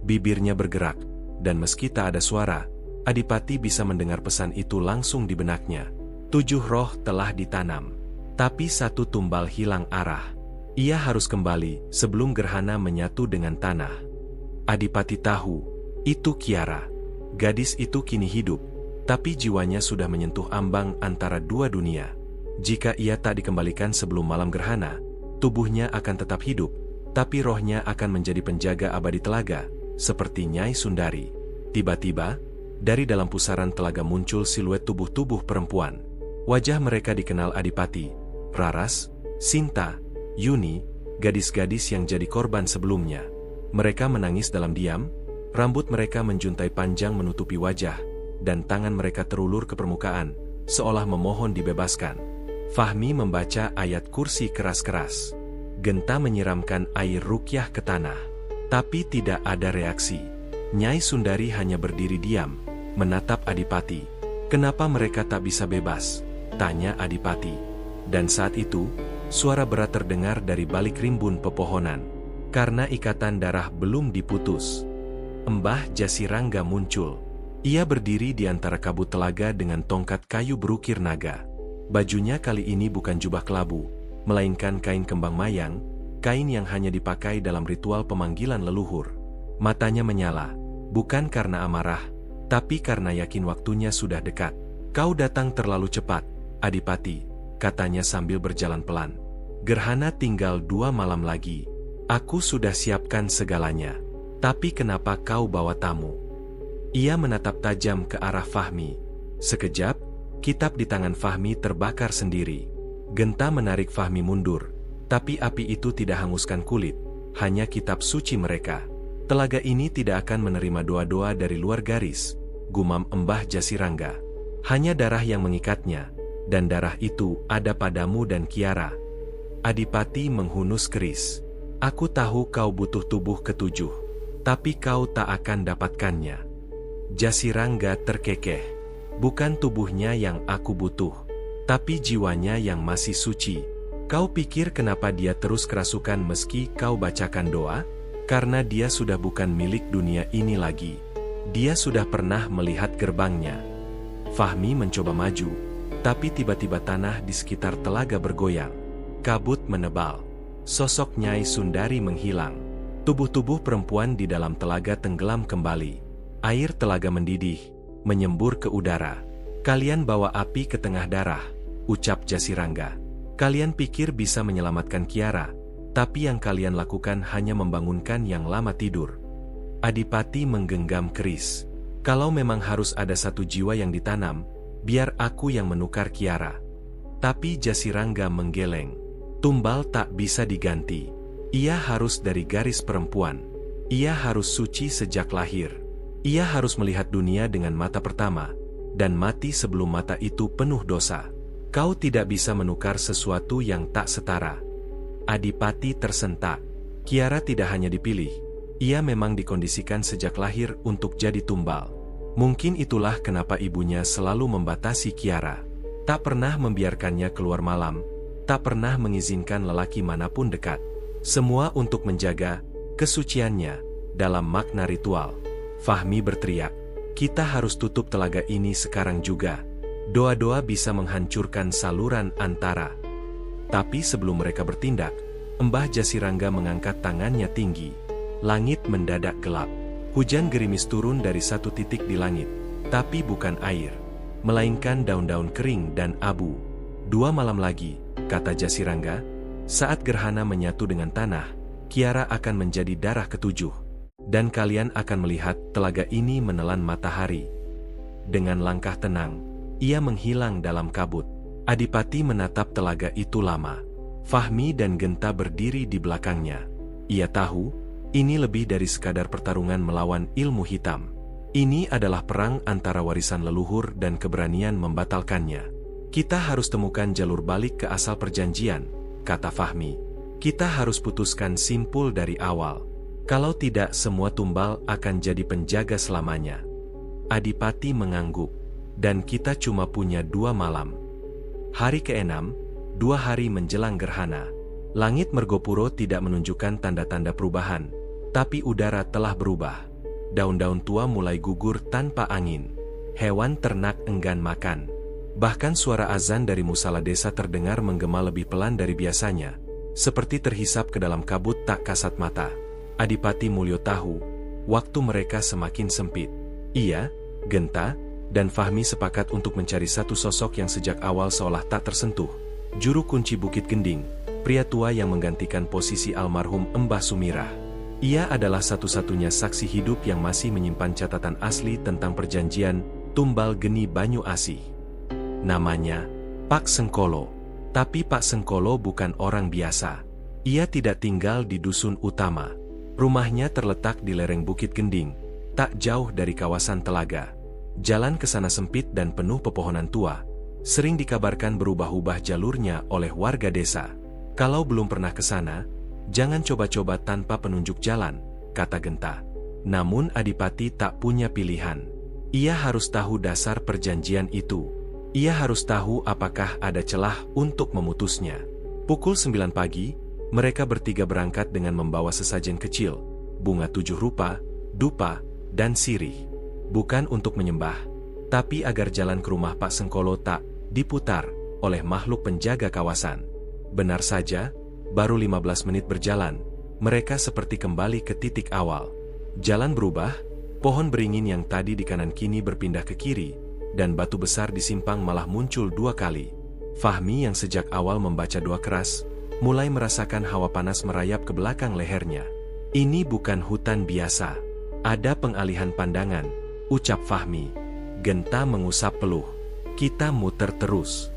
Bibirnya bergerak, dan meski tak ada suara, Adipati bisa mendengar pesan itu langsung di benaknya. 7 roh telah ditanam, tapi 1 tumbal hilang arah. Ia harus kembali sebelum gerhana menyatu dengan tanah. Adipati tahu, itu Kiara. Gadis itu kini hidup, tapi jiwanya sudah menyentuh ambang antara dua dunia. Jika ia tak dikembalikan sebelum malam gerhana, tubuhnya akan tetap hidup, tapi rohnya akan menjadi penjaga abadi telaga, seperti Nyai Sundari. Tiba-tiba, dari dalam pusaran telaga muncul siluet tubuh-tubuh perempuan. Wajah mereka dikenal Adipati, Raras, Sinta, Yuni, gadis-gadis yang jadi korban sebelumnya. Mereka menangis dalam diam, rambut mereka menjuntai panjang menutupi wajah, dan tangan mereka terulur ke permukaan, seolah memohon dibebaskan. Fahmi membaca ayat kursi keras-keras. Genta menyiramkan air ruqyah ke tanah, tapi tidak ada reaksi. Nyai Sundari hanya berdiri diam, menatap Adipati. "Kenapa mereka tak bisa bebas?" tanya Adipati. Dan saat itu, suara berat terdengar dari balik rimbun pepohonan. Karena ikatan darah belum diputus, Mbah Jasirangga muncul. Ia berdiri di antara kabut telaga dengan tongkat kayu berukir naga. Bajunya kali ini bukan jubah kelabu, melainkan kain kembang mayang, kain yang hanya dipakai dalam ritual pemanggilan leluhur. Matanya menyala, bukan karena amarah, tapi karena yakin waktunya sudah dekat. "Kau datang terlalu cepat, Adipati," katanya sambil berjalan pelan. "Gerhana tinggal 2 malam lagi. Aku sudah siapkan segalanya. Tapi kenapa kau bawa tamu?" Ia menatap tajam ke arah Fahmi. Sekejap, kitab di tangan Fahmi terbakar sendiri. Genta menarik Fahmi mundur, tapi api itu tidak hanguskan kulit, hanya kitab suci mereka. "Telaga ini tidak akan menerima doa-doa dari luar garis," gumam Mbah Jasirangga. "Hanya darah yang mengikatnya, dan darah itu ada padamu dan Kiara." Adipati menghunus keris. "Aku tahu kau butuh tubuh ketujuh, tapi kau tak akan dapatkannya." Jasirangga terkekeh. "Bukan tubuhnya yang aku butuh, tapi jiwanya yang masih suci. Kau pikir kenapa dia terus kerasukan meski kau bacakan doa? Karena dia sudah bukan milik dunia ini lagi. Dia sudah pernah melihat gerbangnya." Fahmi mencoba maju, tapi tiba-tiba tanah di sekitar telaga bergoyang. Kabut menebal. Sosok Nyai Sundari menghilang. Tubuh-tubuh perempuan di dalam telaga tenggelam kembali. Air telaga mendidih, menyembur ke udara. "Kalian bawa api ke tengah darah," ucap Jasirangga. "Kalian pikir bisa menyelamatkan Kiara, tapi yang kalian lakukan hanya membangunkan yang lama tidur." Adipati menggenggam keris. "Kalau memang harus ada 1 jiwa yang ditanam, biar aku yang menukar Kiara." Tapi Jasirangga menggeleng. "Tumbal tak bisa diganti. Ia harus dari garis perempuan. Ia harus suci sejak lahir. Ia harus melihat dunia dengan mata pertama, dan mati sebelum mata itu penuh dosa. Kau tidak bisa menukar sesuatu yang tak setara." Adipati tersentak. Kiara tidak hanya dipilih, ia memang dikondisikan sejak lahir untuk jadi tumbal. Mungkin itulah kenapa ibunya selalu membatasi Kiara. Tak pernah membiarkannya keluar malam, tak pernah mengizinkan lelaki manapun dekat. Semua untuk menjaga kesuciannya dalam makna ritual. Fahmi berteriak, "Kita harus tutup telaga ini sekarang juga. Doa-doa bisa menghancurkan saluran antara." Tapi sebelum mereka bertindak, Mbah Jasirangga mengangkat tangannya tinggi. Langit mendadak gelap. Hujan gerimis turun dari satu titik di langit. Tapi bukan air, melainkan daun-daun kering dan abu. 2 malam lagi, kata Jasirangga, saat gerhana menyatu dengan tanah, Kiara akan menjadi darah ke-7. Dan kalian akan melihat telaga ini menelan matahari. Dengan langkah tenang, ia menghilang dalam kabut. Adipati menatap telaga itu lama. Fahmi dan Genta berdiri di belakangnya. Ia tahu, ini lebih dari sekadar pertarungan melawan ilmu hitam. Ini adalah perang antara warisan leluhur dan keberanian membatalkannya. Kita harus temukan jalur balik ke asal perjanjian, kata Fahmi. Kita harus putuskan simpul dari awal. Kalau tidak, semua tumbal akan jadi penjaga selamanya. Adipati mengangguk. Dan kita cuma punya 2 malam. Hari ke-6, 2 hari menjelang gerhana. Langit Mergopuro tidak menunjukkan tanda-tanda perubahan, tapi udara telah berubah. Daun-daun tua mulai gugur tanpa angin. Hewan ternak enggan makan. Bahkan suara azan dari musala desa terdengar menggema lebih pelan dari biasanya, seperti terhisap ke dalam kabut tak kasat mata. Adipati Mulyo tahu, waktu mereka semakin sempit. Ia, Genta, dan Fahmi sepakat untuk mencari satu sosok yang sejak awal seolah tak tersentuh. Juru kunci Bukit Gending, pria tua yang menggantikan posisi almarhum Mbah Sumirah. Ia adalah satu-satunya saksi hidup yang masih menyimpan catatan asli tentang perjanjian Tumbal Geni Banyu Asih. Namanya Pak Sengkolo. Tapi Pak Sengkolo bukan orang biasa. Ia tidak tinggal di dusun utama. Rumahnya terletak di lereng Bukit Gending, tak jauh dari kawasan telaga. Jalan ke sana sempit dan penuh pepohonan tua. Sering dikabarkan berubah-ubah jalurnya oleh warga desa. Kalau belum pernah ke sana, jangan coba-coba tanpa penunjuk jalan, kata Genta. Namun Adipati tak punya pilihan. Ia harus tahu dasar perjanjian itu. Ia harus tahu apakah ada celah untuk memutusnya. Pukul 9 pagi, mereka bertiga berangkat dengan membawa sesajen kecil, bunga 7 rupa, dupa, dan sirih. Bukan untuk menyembah, tapi agar jalan ke rumah Pak Sengkolo tak diputar oleh makhluk penjaga kawasan. Benar saja, baru 15 menit berjalan, mereka seperti kembali ke titik awal. Jalan berubah, pohon beringin yang tadi di kanan kini berpindah ke kiri, dan batu besar di simpang malah muncul 2 kali. Fahmi yang sejak awal membaca doa keras, mulai merasakan hawa panas merayap ke belakang lehernya. Ini bukan hutan biasa. Ada pengalihan pandangan, ucap Fahmi. Genta mengusap peluh. Kita muter terus.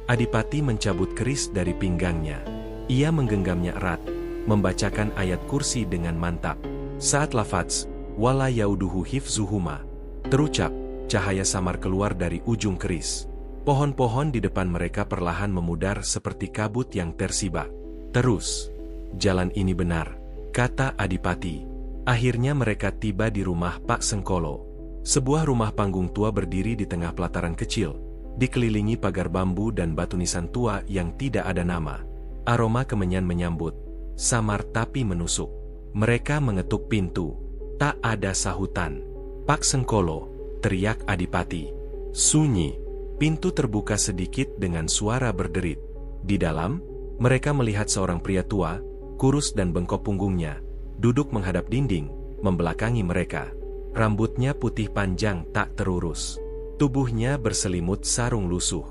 Adipati mencabut keris dari pinggangnya. Ia menggenggamnya erat, membacakan ayat kursi dengan mantap. Saat lafaz, wala yauduhu hifzuhuma, terucap, cahaya samar keluar dari ujung keris. Pohon-pohon di depan mereka perlahan memudar seperti kabut yang tersibak. Terus, jalan ini benar, kata Adipati. Akhirnya mereka tiba di rumah Pak Sengkolo. Sebuah rumah panggung tua berdiri di tengah pelataran kecil, dikelilingi pagar bambu dan batu nisan tua yang tidak ada nama. Aroma kemenyan menyambut, samar tapi menusuk. Mereka mengetuk pintu. Tak ada sahutan. Pak Sengkolo, teriak Adipati. Sunyi. Pintu terbuka sedikit dengan suara berderit. Di dalam, mereka melihat seorang pria tua, kurus dan bengkok punggungnya, duduk menghadap dinding, membelakangi mereka. Rambutnya putih panjang tak terurus. Tubuhnya berselimut sarung lusuh.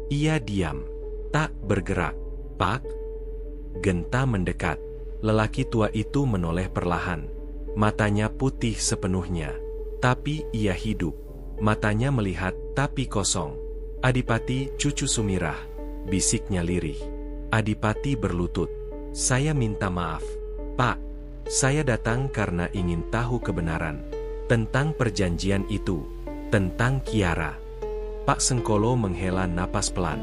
Ia diam, tak bergerak. Pak? Genta mendekat. Lelaki tua itu menoleh perlahan. Matanya putih sepenuhnya. Tapi ia hidup. Matanya melihat tapi kosong. Adipati, cucu Sumirah, bisiknya lirih. Adipati berlutut. Saya minta maaf. Pak, saya datang karena ingin tahu kebenaran. Tentang perjanjian itu, tentang Kiara. Pak Sengkolo menghela napas pelan.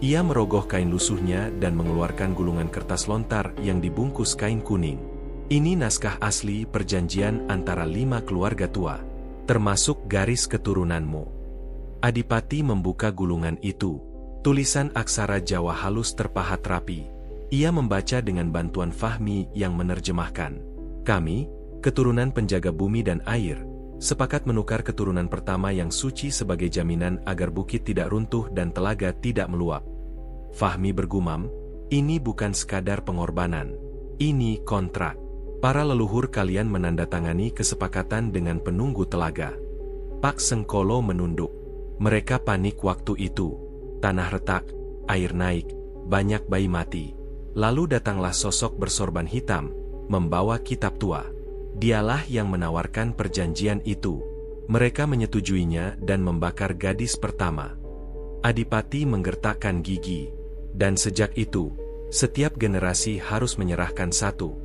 Ia merogoh kain lusuhnya dan mengeluarkan gulungan kertas lontar yang dibungkus kain kuning. Ini naskah asli perjanjian antara 5 keluarga tua, termasuk garis keturunanmu. Adipati membuka gulungan itu. Tulisan aksara Jawa halus terpahat rapi. Ia membaca dengan bantuan Fahmi yang menerjemahkan. Kami, keturunan penjaga bumi dan air, sepakat menukar keturunan pertama yang suci sebagai jaminan agar bukit tidak runtuh dan telaga tidak meluap. Fahmi bergumam, ini bukan sekadar pengorbanan. Ini kontrak. Para leluhur kalian menandatangani kesepakatan dengan penunggu telaga. Pak Sengkolo menunduk. Mereka panik waktu itu. Tanah retak, air naik, banyak bayi mati. Lalu datanglah sosok bersorban hitam, membawa kitab tua. Dialah yang menawarkan perjanjian itu. Mereka menyetujuinya dan membakar gadis pertama. Adipati menggertakkan gigi. Dan sejak itu, setiap generasi harus menyerahkan satu.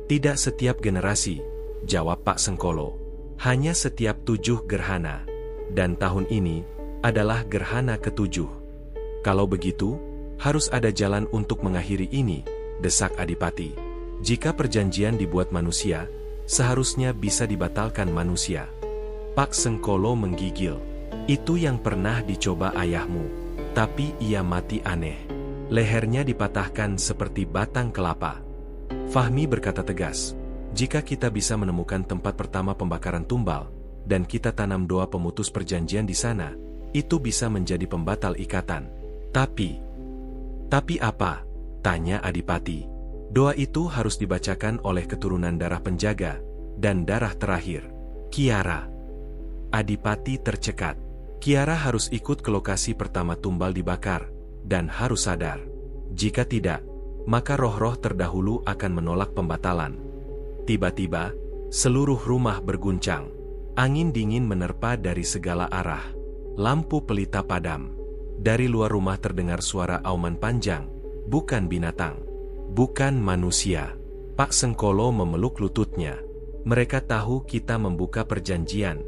Tidak setiap generasi, jawab Pak Sengkolo. Hanya setiap 7 gerhana. Dan tahun ini adalah gerhana ke-7. Kalau begitu, harus ada jalan untuk mengakhiri ini, desak Adipati. Jika perjanjian dibuat manusia, seharusnya bisa dibatalkan manusia. Pak Sengkolo menggigil. Itu yang pernah dicoba ayahmu. Tapi ia mati aneh. Lehernya dipatahkan seperti batang kelapa. Fahmi berkata tegas, jika kita bisa menemukan tempat pertama pembakaran tumbal, dan kita tanam doa pemutus perjanjian di sana, itu bisa menjadi pembatal ikatan. Tapi apa? Tanya Adipati. Doa itu harus dibacakan oleh keturunan darah penjaga, dan darah terakhir, Kiara. Adipati tercekat. Kiara harus ikut ke lokasi pertama tumbal dibakar, dan harus sadar. Jika tidak, maka roh-roh terdahulu akan menolak pembatalan. Tiba-tiba, seluruh rumah berguncang. Angin dingin menerpa dari segala arah. Lampu pelita padam. Dari luar rumah terdengar suara auman panjang. Bukan binatang. Bukan manusia. Pak Sengkolo memeluk lututnya. Mereka tahu kita membuka perjanjian.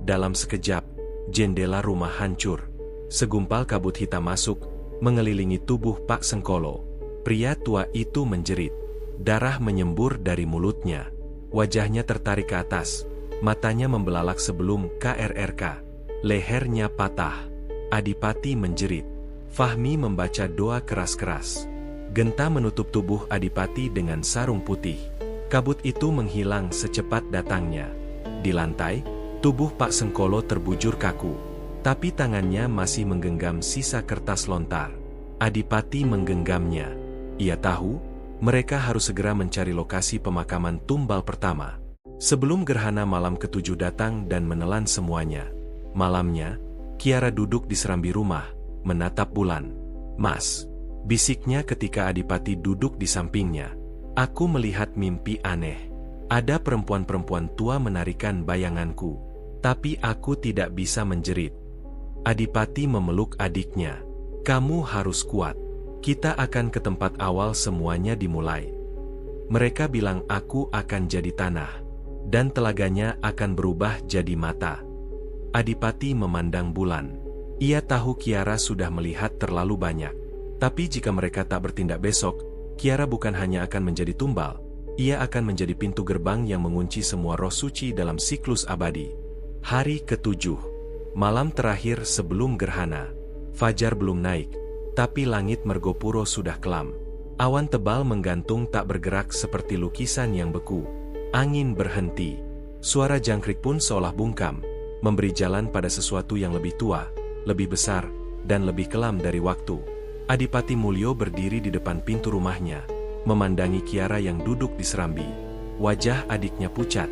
Dalam sekejap, jendela rumah hancur. Segumpal kabut hitam masuk, mengelilingi tubuh Pak Sengkolo. Pria tua itu menjerit. Darah menyembur dari mulutnya. Wajahnya tertarik ke atas. Matanya membelalak sebelum KRRK. Lehernya patah. Adipati menjerit. Fahmi membaca doa keras-keras. Genta menutup tubuh Adipati dengan sarung putih. Kabut itu menghilang secepat datangnya. Di lantai, tubuh Pak Sengkolo terbujur kaku. Tapi tangannya masih menggenggam sisa kertas lontar. Adipati menggenggamnya. Ia tahu, mereka harus segera mencari lokasi pemakaman tumbal pertama. Sebelum gerhana malam ke-7 datang dan menelan semuanya. Malamnya, Kiara duduk di serambi rumah, menatap bulan. Mas, bisiknya ketika Adipati duduk di sampingnya. Aku melihat mimpi aneh. Ada perempuan-perempuan tua menarikan bayanganku. Tapi aku tidak bisa menjerit. Adipati memeluk adiknya. Kamu harus kuat. Kita akan ke tempat awal semuanya dimulai. Mereka bilang aku akan jadi tanah. Dan telaganya akan berubah jadi mata. Adipati memandang bulan. Ia tahu Kiara sudah melihat terlalu banyak. Tapi jika mereka tak bertindak besok, Kiara bukan hanya akan menjadi tumbal, ia akan menjadi pintu gerbang yang mengunci semua roh suci dalam siklus abadi. Hari ke-7. Malam terakhir sebelum gerhana. Fajar belum naik, tapi langit Mergopuro sudah kelam. Awan tebal menggantung tak bergerak seperti lukisan yang beku. Angin berhenti. Suara jangkrik pun seolah bungkam, memberi jalan pada sesuatu yang lebih tua, lebih besar, dan lebih kelam dari waktu. Adipati Mulyo berdiri di depan pintu rumahnya, memandangi Kiara yang duduk di serambi. Wajah adiknya pucat,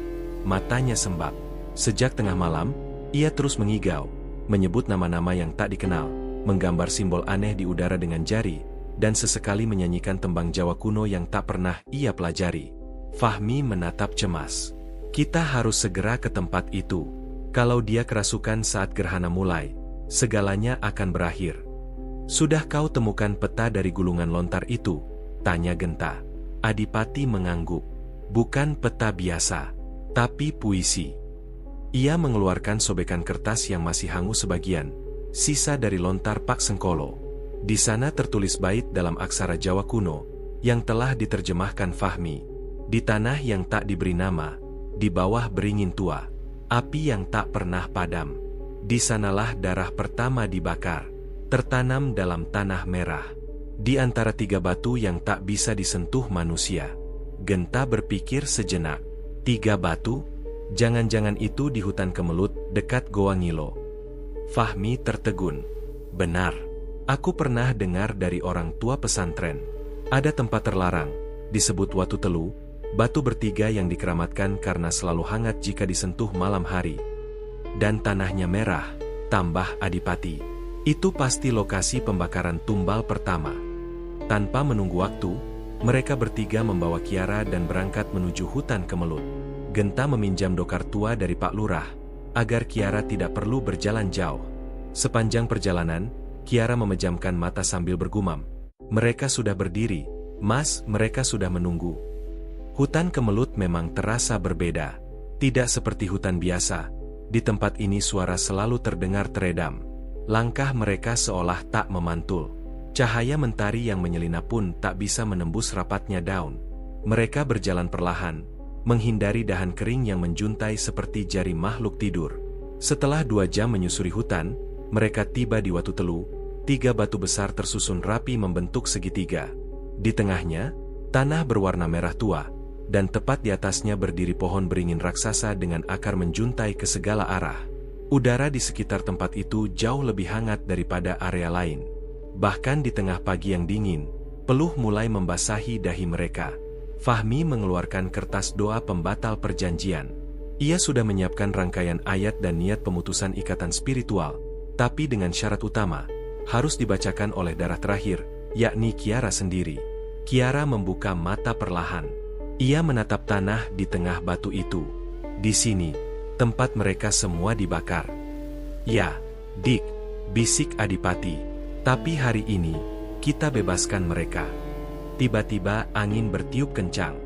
matanya sembab. Sejak tengah malam, ia terus mengigau, menyebut nama-nama yang tak dikenal, menggambar simbol aneh di udara dengan jari, dan sesekali menyanyikan tembang Jawa kuno yang tak pernah ia pelajari. Fahmi menatap cemas. Kita harus segera ke tempat itu. Kalau dia kerasukan saat gerhana mulai, segalanya akan berakhir. Sudah kau temukan peta dari gulungan lontar itu? Tanya Genta. Adipati mengangguk. Bukan peta biasa, tapi puisi. Ia mengeluarkan sobekan kertas yang masih hangus sebagian, sisa dari lontar Pak Sengkolo. Di sana tertulis bait dalam aksara Jawa kuno, yang telah diterjemahkan Fahmi. Di tanah yang tak diberi nama, di bawah beringin tua, api yang tak pernah padam. Di sanalah darah pertama dibakar. tertanam dalam tanah merah. Di antara 3 batu yang tak bisa disentuh manusia. Genta berpikir sejenak. 3 batu? Jangan-jangan itu di hutan kemelut dekat Goa Ngilo. Fahmi tertegun. Benar. Aku pernah dengar dari orang tua pesantren. Ada tempat terlarang, disebut Watu Telu, batu bertiga yang dikeramatkan karena selalu hangat jika disentuh malam hari. Dan tanahnya merah, tambah Adipati. Itu pasti lokasi pembakaran tumbal pertama. Tanpa menunggu waktu, mereka bertiga membawa Kiara dan berangkat menuju hutan kemelut. Genta meminjam dokar tua dari Pak Lurah, agar Kiara tidak perlu berjalan jauh. Sepanjang perjalanan, Kiara memejamkan mata sambil bergumam. Mereka sudah berdiri, Mas, mereka sudah menunggu. Hutan kemelut memang terasa berbeda. Tidak seperti hutan biasa, di tempat ini suara selalu terdengar teredam. Langkah mereka seolah tak memantul. Cahaya mentari yang menyelinap pun tak bisa menembus rapatnya daun. Mereka berjalan perlahan, menghindari dahan kering yang menjuntai seperti jari makhluk tidur. Setelah 2 jam menyusuri hutan, mereka tiba di Watu Telu. 3 batu besar tersusun rapi membentuk segitiga. Di tengahnya, tanah berwarna merah tua, dan tepat di atasnya berdiri pohon beringin raksasa dengan akar menjuntai ke segala arah. Udara di sekitar tempat itu jauh lebih hangat daripada area lain. Bahkan di tengah pagi yang dingin, peluh mulai membasahi dahi mereka. Fahmi mengeluarkan kertas doa pembatal perjanjian. Ia sudah menyiapkan rangkaian ayat dan niat pemutusan ikatan spiritual, tapi dengan syarat utama, harus dibacakan oleh darah terakhir, yakni Kiara sendiri. Kiara membuka mata perlahan. Ia menatap tanah di tengah batu itu. Di sini, tempat mereka semua dibakar. Ya, Dik, bisik Adipati. Tapi hari ini, kita bebaskan mereka. Tiba-tiba angin bertiup kencang.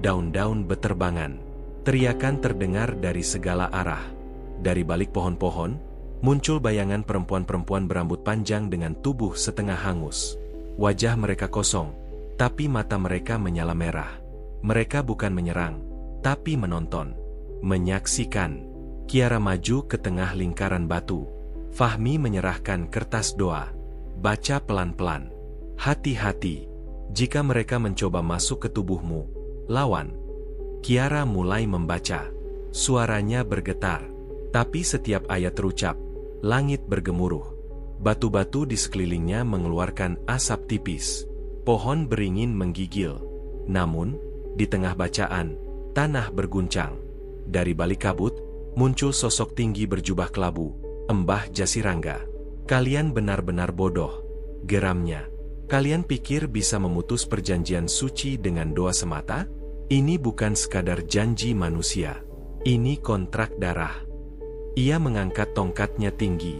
Daun-daun beterbangan. Teriakan terdengar dari segala arah. Dari balik pohon-pohon, muncul bayangan perempuan-perempuan berambut panjang dengan tubuh setengah hangus. Wajah mereka kosong, tapi mata mereka menyala merah. Mereka bukan menyerang, tapi menonton. Menyaksikan. Kiara maju ke tengah lingkaran batu. Fahmi menyerahkan kertas doa. Baca pelan-pelan. Hati-hati. Jika mereka mencoba masuk ke tubuhmu, lawan. Kiara mulai membaca. Suaranya bergetar. Tapi setiap ayat terucap, langit bergemuruh. Batu-batu di sekelilingnya mengeluarkan asap tipis. Pohon beringin menggigil. Namun, di tengah bacaan, tanah berguncang. Dari balik kabut, muncul sosok tinggi berjubah kelabu, Mbah Jasirangga. Kalian benar-benar bodoh, geramnya. Kalian pikir bisa memutus perjanjian suci dengan doa semata? Ini bukan sekadar janji manusia. Ini kontrak darah. Ia mengangkat tongkatnya tinggi.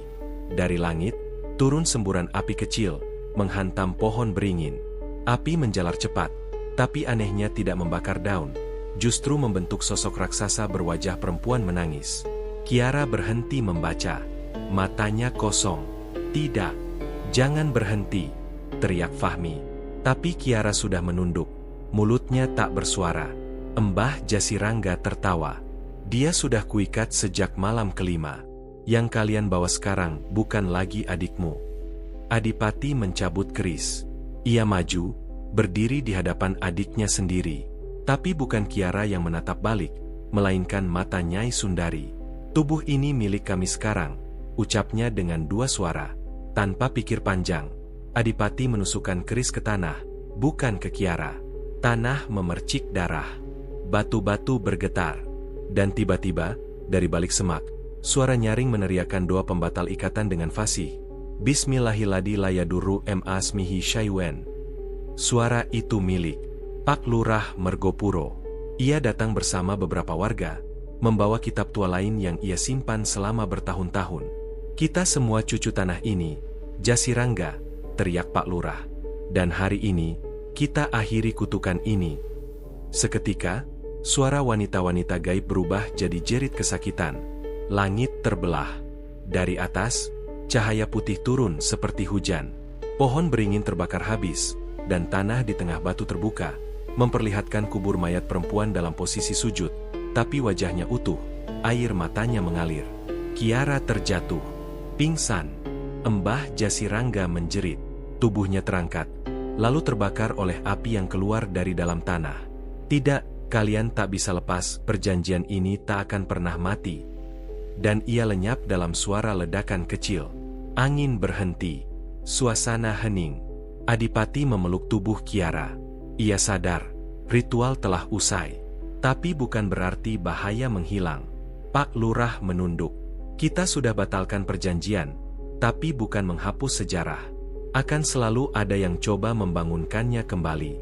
Dari langit, turun semburan api kecil, menghantam pohon beringin. Api menjalar cepat, tapi anehnya tidak membakar daun. Justru membentuk sosok raksasa berwajah perempuan menangis. Kiara berhenti membaca. Matanya kosong. Tidak, jangan berhenti, teriak Fahmi. Tapi Kiara sudah menunduk. Mulutnya tak bersuara. Mbah Jasirangga tertawa. Dia sudah kuikat sejak malam kelima. Yang kalian bawa sekarang bukan lagi adikmu. Adipati mencabut keris. Ia maju, berdiri di hadapan adiknya sendiri. Tapi bukan Kiara yang menatap balik, melainkan mata Nyai Sundari. Tubuh ini milik kami sekarang, ucapnya dengan 2 suara. Tanpa pikir panjang, Adipati menusukkan keris ke tanah, bukan ke Kiara. Tanah memercik darah. Batu-batu bergetar. Dan tiba-tiba, dari balik semak, suara nyaring meneriakkan doa pembatal ikatan dengan fasih. Bismillahilladzi la yadurru ma ismihi syai'un. Suara itu milik Pak Lurah Mergopuro. Ia datang bersama beberapa warga, membawa kitab tua lain yang ia simpan selama bertahun-tahun. Kita semua cucu tanah ini, Jasirangga, teriak Pak Lurah. Dan hari ini, kita akhiri kutukan ini. Seketika, suara wanita-wanita gaib berubah jadi jerit kesakitan. Langit terbelah. Dari atas, cahaya putih turun seperti hujan. Pohon beringin terbakar habis, dan tanah di tengah batu terbuka, memperlihatkan kubur mayat perempuan dalam posisi sujud, tapi wajahnya utuh, air matanya mengalir. Kiara terjatuh. Pingsan. Mbah Jasirangga menjerit. Tubuhnya terangkat, lalu terbakar oleh api yang keluar dari dalam tanah. Tidak, kalian tak bisa lepas, perjanjian ini tak akan pernah mati. Dan ia lenyap dalam suara ledakan kecil. Angin berhenti. Suasana hening. Adipati memeluk tubuh Kiara. Ia sadar, ritual telah usai. Tapi bukan berarti bahaya menghilang. Pak Lurah menunduk. Kita sudah batalkan perjanjian, tapi bukan menghapus sejarah. Akan selalu ada yang coba membangunkannya kembali.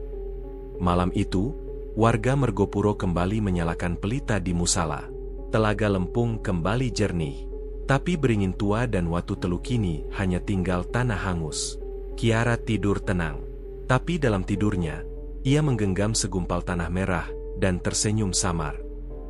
Malam itu, warga Mergopuro kembali menyalakan pelita di musala. Telaga Lempung kembali jernih. Tapi beringin tua dan Watu Teluk kini hanya tinggal tanah hangus. Kiara tidur tenang. Tapi dalam tidurnya, ia menggenggam segumpal tanah merah dan tersenyum samar.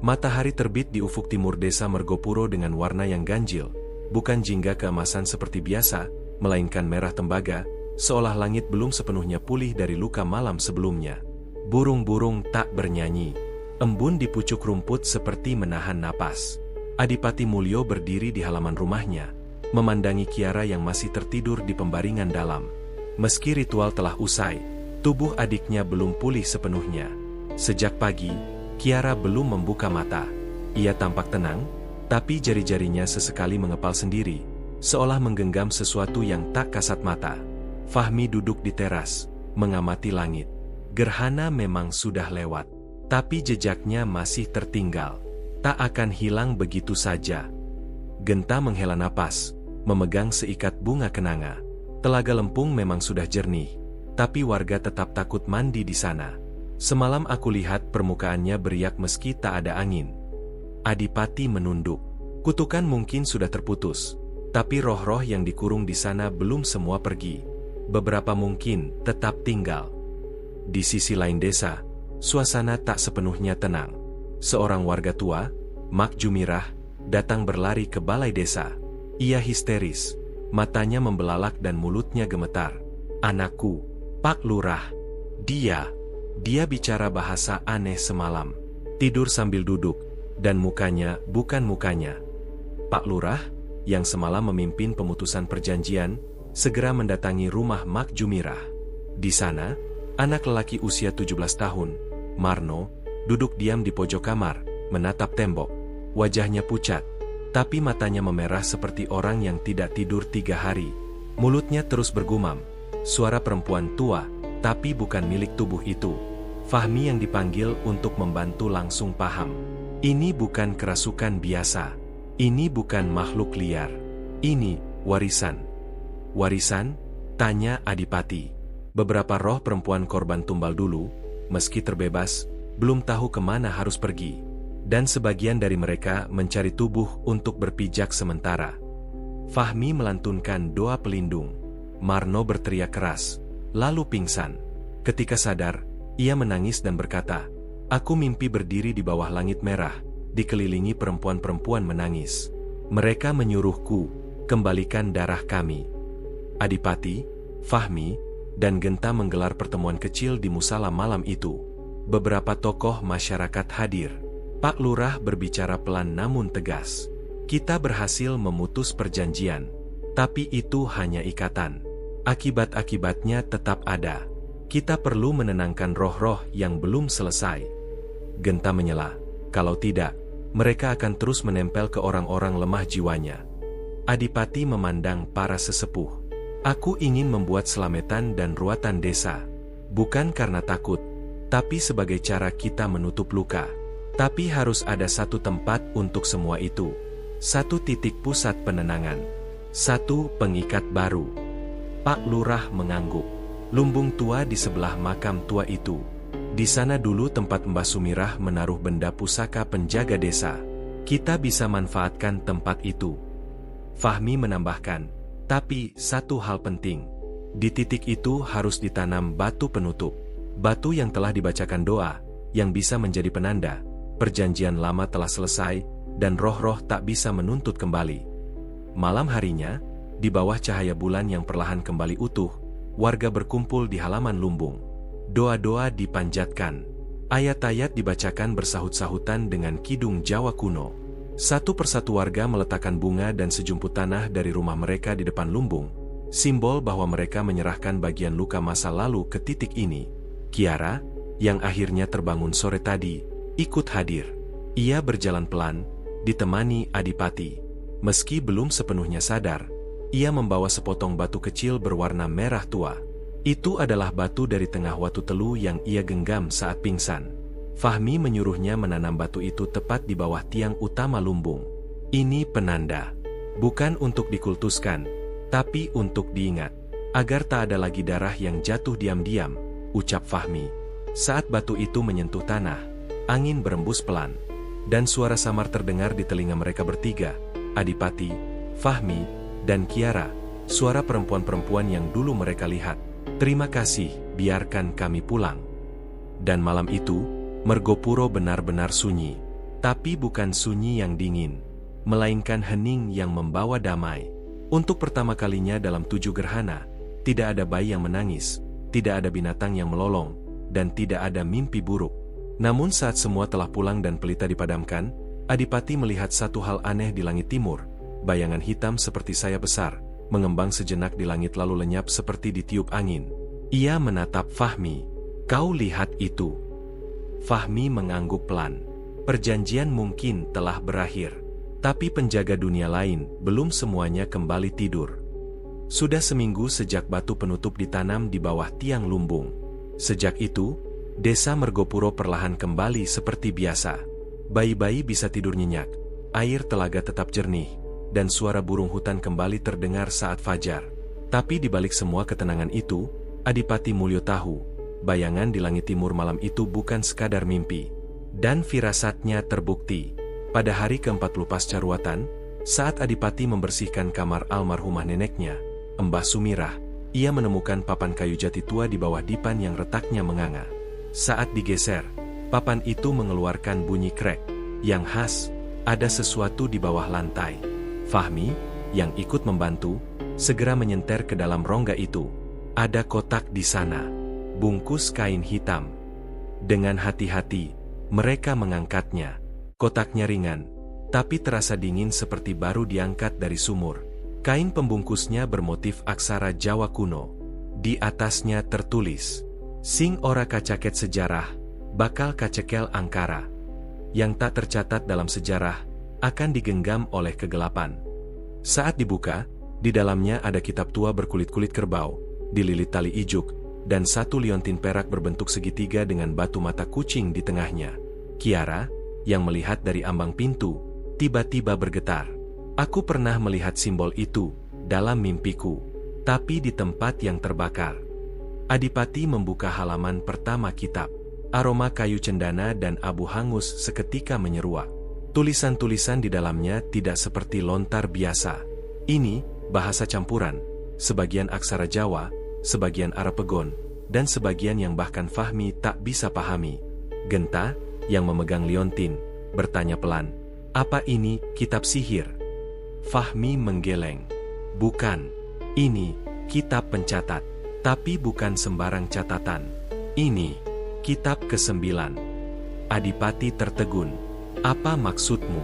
Matahari terbit di ufuk timur desa Mergopuro dengan warna yang ganjil. Bukan jingga keemasan seperti biasa, melainkan merah tembaga, seolah langit belum sepenuhnya pulih dari luka malam sebelumnya. Burung-burung tak bernyanyi. Embun di pucuk rumput seperti menahan napas. Adipati Mulyo berdiri di halaman rumahnya, memandangi Kiara yang masih tertidur di pembaringan dalam. Meski ritual telah usai, tubuh adiknya belum pulih sepenuhnya. Sejak pagi, Kiara belum membuka mata. Ia tampak tenang, tapi jari-jarinya sesekali mengepal sendiri, seolah menggenggam sesuatu yang tak kasat mata. Fahmi duduk di teras, mengamati langit. Gerhana memang sudah lewat, tapi jejaknya masih tertinggal. Tak akan hilang begitu saja. Genta menghela napas, memegang seikat bunga kenanga. Telaga Lempung memang sudah jernih, tapi warga tetap takut mandi di sana. Semalam aku lihat permukaannya beriak meski tak ada angin. Adipati menunduk. Kutukan mungkin sudah terputus, tapi roh-roh yang dikurung di sana belum semua pergi. Beberapa mungkin tetap tinggal. Di sisi lain desa, suasana tak sepenuhnya tenang. Seorang warga tua, Mak Jumirah, datang berlari ke balai desa. Ia histeris, matanya membelalak dan mulutnya gemetar. Anakku, Pak Lurah, dia bicara bahasa aneh semalam. Tidur sambil duduk, dan mukanya bukan mukanya. Pak Lurah, yang semalam memimpin pemutusan perjanjian, segera mendatangi rumah Mak Jumirah. Di sana, anak lelaki usia 17 tahun, Marno, duduk diam di pojok kamar, menatap tembok. Wajahnya pucat, tapi matanya memerah seperti orang yang tidak tidur 3 hari. Mulutnya terus bergumam. Suara perempuan tua, tapi bukan milik tubuh itu. Fahmi yang dipanggil untuk membantu langsung paham. Ini bukan kerasukan biasa. Ini bukan makhluk liar. Ini warisan. Warisan? Tanya Adipati. Beberapa roh perempuan korban tumbal dulu, meski terbebas, belum tahu kemana harus pergi. Dan sebagian dari mereka mencari tubuh untuk berpijak sementara. Fahmi melantunkan doa pelindung. Marno berteriak keras, lalu pingsan. Ketika sadar, ia menangis dan berkata, "Aku mimpi berdiri di bawah langit merah, dikelilingi perempuan-perempuan menangis. Mereka menyuruhku, kembalikan darah kami." Adipati, Fahmi, dan Genta menggelar pertemuan kecil di musala malam itu. Beberapa tokoh masyarakat hadir. Pak Lurah berbicara pelan namun tegas. Kita berhasil memutus perjanjian, tapi itu hanya ikatan. Akibat-akibatnya tetap ada. Kita perlu menenangkan roh-roh yang belum selesai. Genta menyela, kalau tidak, mereka akan terus menempel ke orang-orang lemah jiwanya. Adipati memandang para sesepuh. Aku ingin membuat selametan dan ruatan desa. Bukan karena takut, tapi sebagai cara kita menutup luka. Tapi harus ada satu tempat untuk semua itu. Satu titik pusat penenangan. Satu pengikat baru. Pak Lurah mengangguk. Lumbung tua di sebelah makam tua itu. Di sana dulu tempat Mbah Sumirah menaruh benda pusaka penjaga desa. Kita bisa manfaatkan tempat itu. Fahmi menambahkan, tapi satu hal penting. Di titik itu harus ditanam batu penutup. Batu yang telah dibacakan doa, yang bisa menjadi penanda. Perjanjian lama telah selesai, dan roh-roh tak bisa menuntut kembali. Malam harinya, di bawah cahaya bulan yang perlahan kembali utuh, warga berkumpul di halaman lumbung. Doa-doa dipanjatkan. Ayat-ayat dibacakan bersahut-sahutan dengan kidung Jawa kuno. Satu persatu warga meletakkan bunga dan sejumput tanah dari rumah mereka di depan lumbung, simbol bahwa mereka menyerahkan bagian luka masa lalu ke titik ini. Kiara, yang akhirnya terbangun sore tadi, ikut hadir. Ia berjalan pelan, ditemani Adipati. Meski belum sepenuhnya sadar, ia membawa sepotong batu kecil berwarna merah tua. Itu adalah batu dari tengah Watu Telu yang ia genggam saat pingsan. Fahmi menyuruhnya menanam batu itu tepat di bawah tiang utama lumbung. Ini penanda, bukan untuk dikultuskan, tapi untuk diingat, agar tak ada lagi darah yang jatuh diam-diam, ucap Fahmi. Saat batu itu menyentuh tanah, angin berembus pelan, dan suara samar terdengar di telinga mereka bertiga, Adipati, Fahmi, dan Kiara, suara perempuan-perempuan yang dulu mereka lihat. Terima kasih, biarkan kami pulang. Dan malam itu, Mergopuro benar-benar sunyi, tapi bukan sunyi yang dingin, melainkan hening yang membawa damai. Untuk pertama kalinya dalam 7 gerhana, tidak ada bayi yang menangis, tidak ada binatang yang melolong, dan tidak ada mimpi buruk. Namun saat semua telah pulang dan pelita dipadamkan, Adipati melihat satu hal aneh di langit timur. Bayangan hitam seperti sayap besar, mengembang sejenak di langit lalu lenyap seperti ditiup angin. Ia menatap Fahmi. Kau lihat itu? Fahmi mengangguk pelan. Perjanjian mungkin telah berakhir, tapi penjaga dunia lain belum semuanya kembali tidur. Sudah seminggu sejak batu penutup ditanam di bawah tiang lumbung. Sejak itu, desa Mergopuro perlahan kembali seperti biasa. Bayi-bayi bisa tidur nyenyak, air telaga tetap jernih, dan suara burung hutan kembali terdengar saat fajar. Tapi di balik semua ketenangan itu, Adipati Mulyo tahu, bayangan di langit timur malam itu bukan sekadar mimpi. Dan firasatnya terbukti. Pada hari ke-40 pasca ruatan, saat Adipati membersihkan kamar almarhumah neneknya, Mbah Sumirah, ia menemukan papan kayu jati tua di bawah dipan yang retaknya menganga. Saat digeser, papan itu mengeluarkan bunyi krek, yang khas, ada sesuatu di bawah lantai. Fahmi, yang ikut membantu, segera menyenter ke dalam rongga itu. Ada kotak di sana. Bungkus kain hitam. Dengan hati-hati, mereka mengangkatnya. Kotaknya ringan, tapi terasa dingin seperti baru diangkat dari sumur. Kain pembungkusnya bermotif aksara Jawa kuno. Di atasnya tertulis, Sing ora kacaket sejarah, bakal kacekel angkara. Yang tak tercatat dalam sejarah, akan digenggam oleh kegelapan. Saat dibuka, di dalamnya ada kitab tua berkulit-kulit kerbau, dililit tali ijuk, dan satu liontin perak berbentuk segitiga dengan batu mata kucing di tengahnya. Kiara, yang melihat dari ambang pintu, tiba-tiba bergetar. Aku pernah melihat simbol itu dalam mimpiku, tapi di tempat yang terbakar. Adipati membuka halaman pertama kitab. Aroma kayu cendana dan abu hangus seketika menyeruak. Tulisan-tulisan di dalamnya tidak seperti lontar biasa. Ini bahasa campuran, sebagian aksara Jawa, sebagian Arapegon, dan sebagian yang bahkan Fahmi tak bisa pahami. Genta, yang memegang liontin, bertanya pelan, "Apa ini kitab sihir?" Fahmi menggeleng. "Bukan. Ini kitab pencatat. Tapi bukan sembarang catatan. Ini kitab ke-9. Adipati tertegun. "Apa maksudmu?"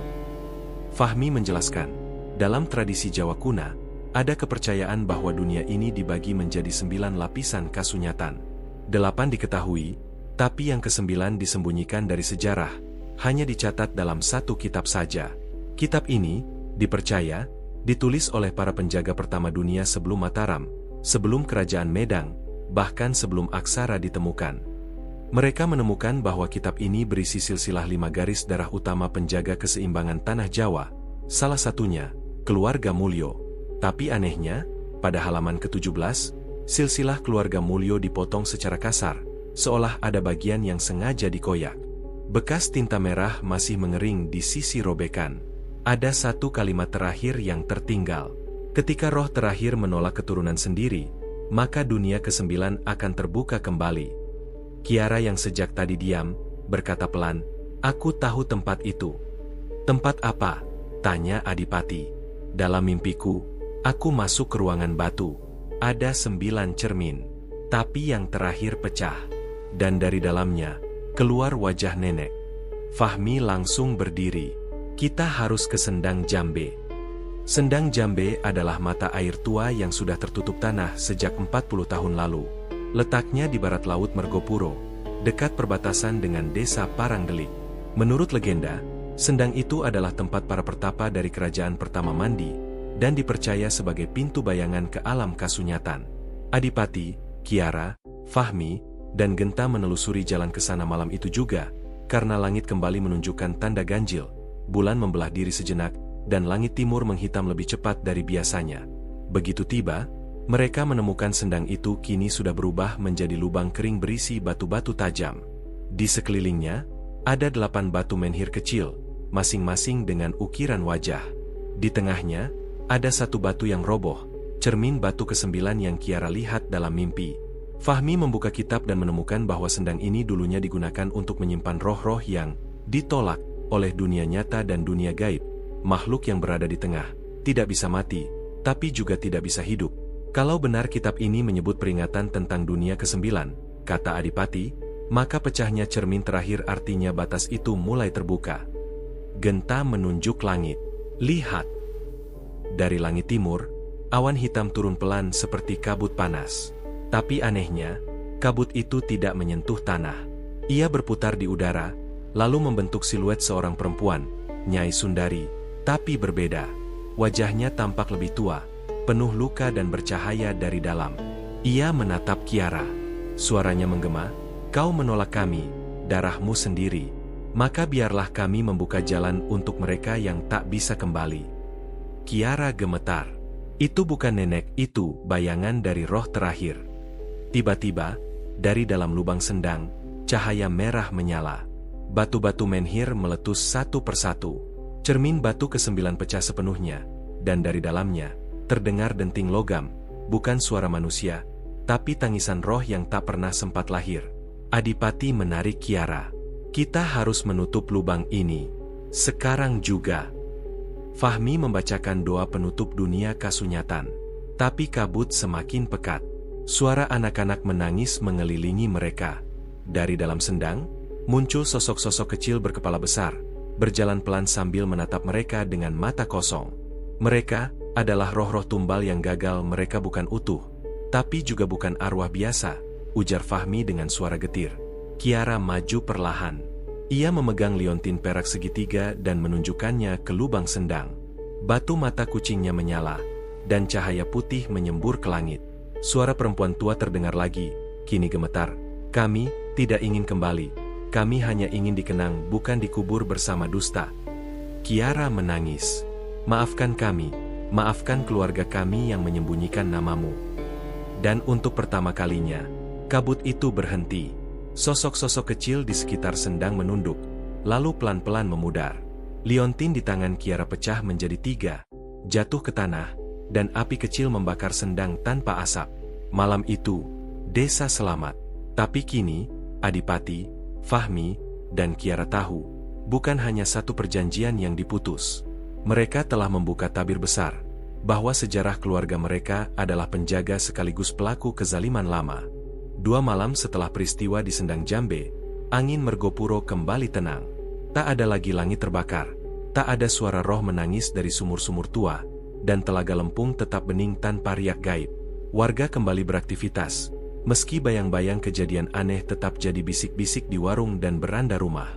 Fahmi menjelaskan, dalam tradisi Jawa kuna, ada kepercayaan bahwa dunia ini dibagi menjadi 9 lapisan kasunyatan. 8 diketahui, tapi yang ke-9 disembunyikan dari sejarah, hanya dicatat dalam satu kitab saja. Kitab ini, dipercaya, ditulis oleh para penjaga pertama dunia sebelum Mataram, sebelum kerajaan Medang, bahkan sebelum aksara ditemukan. Mereka menemukan bahwa kitab ini berisi silsilah 5 garis darah utama penjaga keseimbangan tanah Jawa, salah satunya, keluarga Mulyo. Tapi anehnya, pada halaman ke-17, silsilah keluarga Mulyo dipotong secara kasar, seolah ada bagian yang sengaja dikoyak. Bekas tinta merah masih mengering di sisi robekan. Ada satu kalimat terakhir yang tertinggal. Ketika roh terakhir menolak keturunan sendiri, maka dunia ke-9 akan terbuka kembali. Kiara yang sejak tadi diam, berkata pelan, "Aku tahu tempat itu." "Tempat apa?" tanya Adipati. "Dalam mimpiku, aku masuk ke ruangan batu. Ada 9 cermin, tapi yang terakhir pecah. Dan dari dalamnya, keluar wajah nenek." Fahmi langsung berdiri. Kita harus ke Sendang Jambe. Sendang Jambe adalah mata air tua yang sudah tertutup tanah sejak 40 tahun lalu. Letaknya di barat laut Mergopuro, dekat perbatasan dengan desa Parangdelik. Menurut legenda, Sendang itu adalah tempat para pertapa dari kerajaan pertama mandi, dan dipercaya sebagai pintu bayangan ke alam kasunyatan. Adipati, Kiara, Fahmi, dan Genta menelusuri jalan ke sana malam itu juga, karena langit kembali menunjukkan tanda ganjil, bulan membelah diri sejenak, dan langit timur menghitam lebih cepat dari biasanya. Begitu tiba, mereka menemukan sendang itu kini sudah berubah menjadi lubang kering berisi batu-batu tajam. Di sekelilingnya, ada 8 batu menhir kecil, masing-masing dengan ukiran wajah. Di tengahnya, ada satu batu yang roboh, cermin batu ke-9 yang Kiara lihat dalam mimpi. Fahmi membuka kitab dan menemukan bahwa sendang ini dulunya digunakan untuk menyimpan roh-roh yang ditolak oleh dunia nyata dan dunia gaib. Makhluk yang berada di tengah, tidak bisa mati, tapi juga tidak bisa hidup. Kalau benar kitab ini menyebut peringatan tentang dunia ke-9, kata Adipati, maka pecahnya cermin terakhir artinya batas itu mulai terbuka. Genta menunjuk langit. Lihat! Dari langit timur, awan hitam turun pelan seperti kabut panas. Tapi anehnya, kabut itu tidak menyentuh tanah. Ia berputar di udara, lalu membentuk siluet seorang perempuan, Nyai Sundari, tapi berbeda. Wajahnya tampak lebih tua, penuh luka dan bercahaya dari dalam. Ia menatap Kiara. Suaranya menggema, "Kau menolak kami, darahmu sendiri. Maka biarlah kami membuka jalan untuk mereka yang tak bisa kembali." Kiara gemetar. Itu bukan nenek, itu bayangan dari roh terakhir. Tiba-tiba, dari dalam lubang sendang, cahaya merah menyala. Batu-batu menhir meletus satu persatu. Cermin batu ke-9 pecah sepenuhnya, dan dari dalamnya, terdengar denting logam, bukan suara manusia, tapi tangisan roh yang tak pernah sempat lahir. Adipati menarik Kiara. "Kita harus menutup lubang ini. Sekarang juga." Fahmi membacakan doa penutup dunia kasunyatan. Tapi kabut semakin pekat. Suara anak-anak menangis mengelilingi mereka. Dari dalam sendang, muncul sosok-sosok kecil berkepala besar, berjalan pelan sambil menatap mereka dengan mata kosong. Mereka adalah roh-roh tumbal yang gagal. Mereka bukan utuh, tapi juga bukan arwah biasa, ujar Fahmi dengan suara getir. Kiara maju perlahan. Ia memegang liontin perak segitiga dan menunjukkannya ke lubang sendang. Batu mata kucingnya menyala, dan cahaya putih menyembur ke langit. Suara perempuan tua terdengar lagi, kini gemetar. "Kami tidak ingin kembali. Kami hanya ingin dikenang, bukan dikubur bersama dusta." Kiara menangis. "Maafkan kami, maafkan keluarga kami yang menyembunyikan namamu." Dan untuk pertama kalinya, kabut itu berhenti. Sosok-sosok kecil di sekitar sendang menunduk, lalu pelan-pelan memudar. Liontin di tangan Kiara pecah menjadi 3, jatuh ke tanah, dan api kecil membakar sendang tanpa asap. Malam itu, desa selamat. Tapi kini, Adipati, Fahmi, dan Kiara tahu, bukan hanya satu perjanjian yang diputus. Mereka telah membuka tabir besar, bahwa sejarah keluarga mereka adalah penjaga sekaligus pelaku kezaliman lama. 2 malam setelah peristiwa di Sendang Jambe, angin Mergopuro kembali tenang. Tak ada lagi langit terbakar, tak ada suara roh menangis dari sumur-sumur tua, dan telaga lempung tetap bening tanpa riak gaib. Warga kembali beraktivitas, meski bayang-bayang kejadian aneh tetap jadi bisik-bisik di warung dan beranda rumah.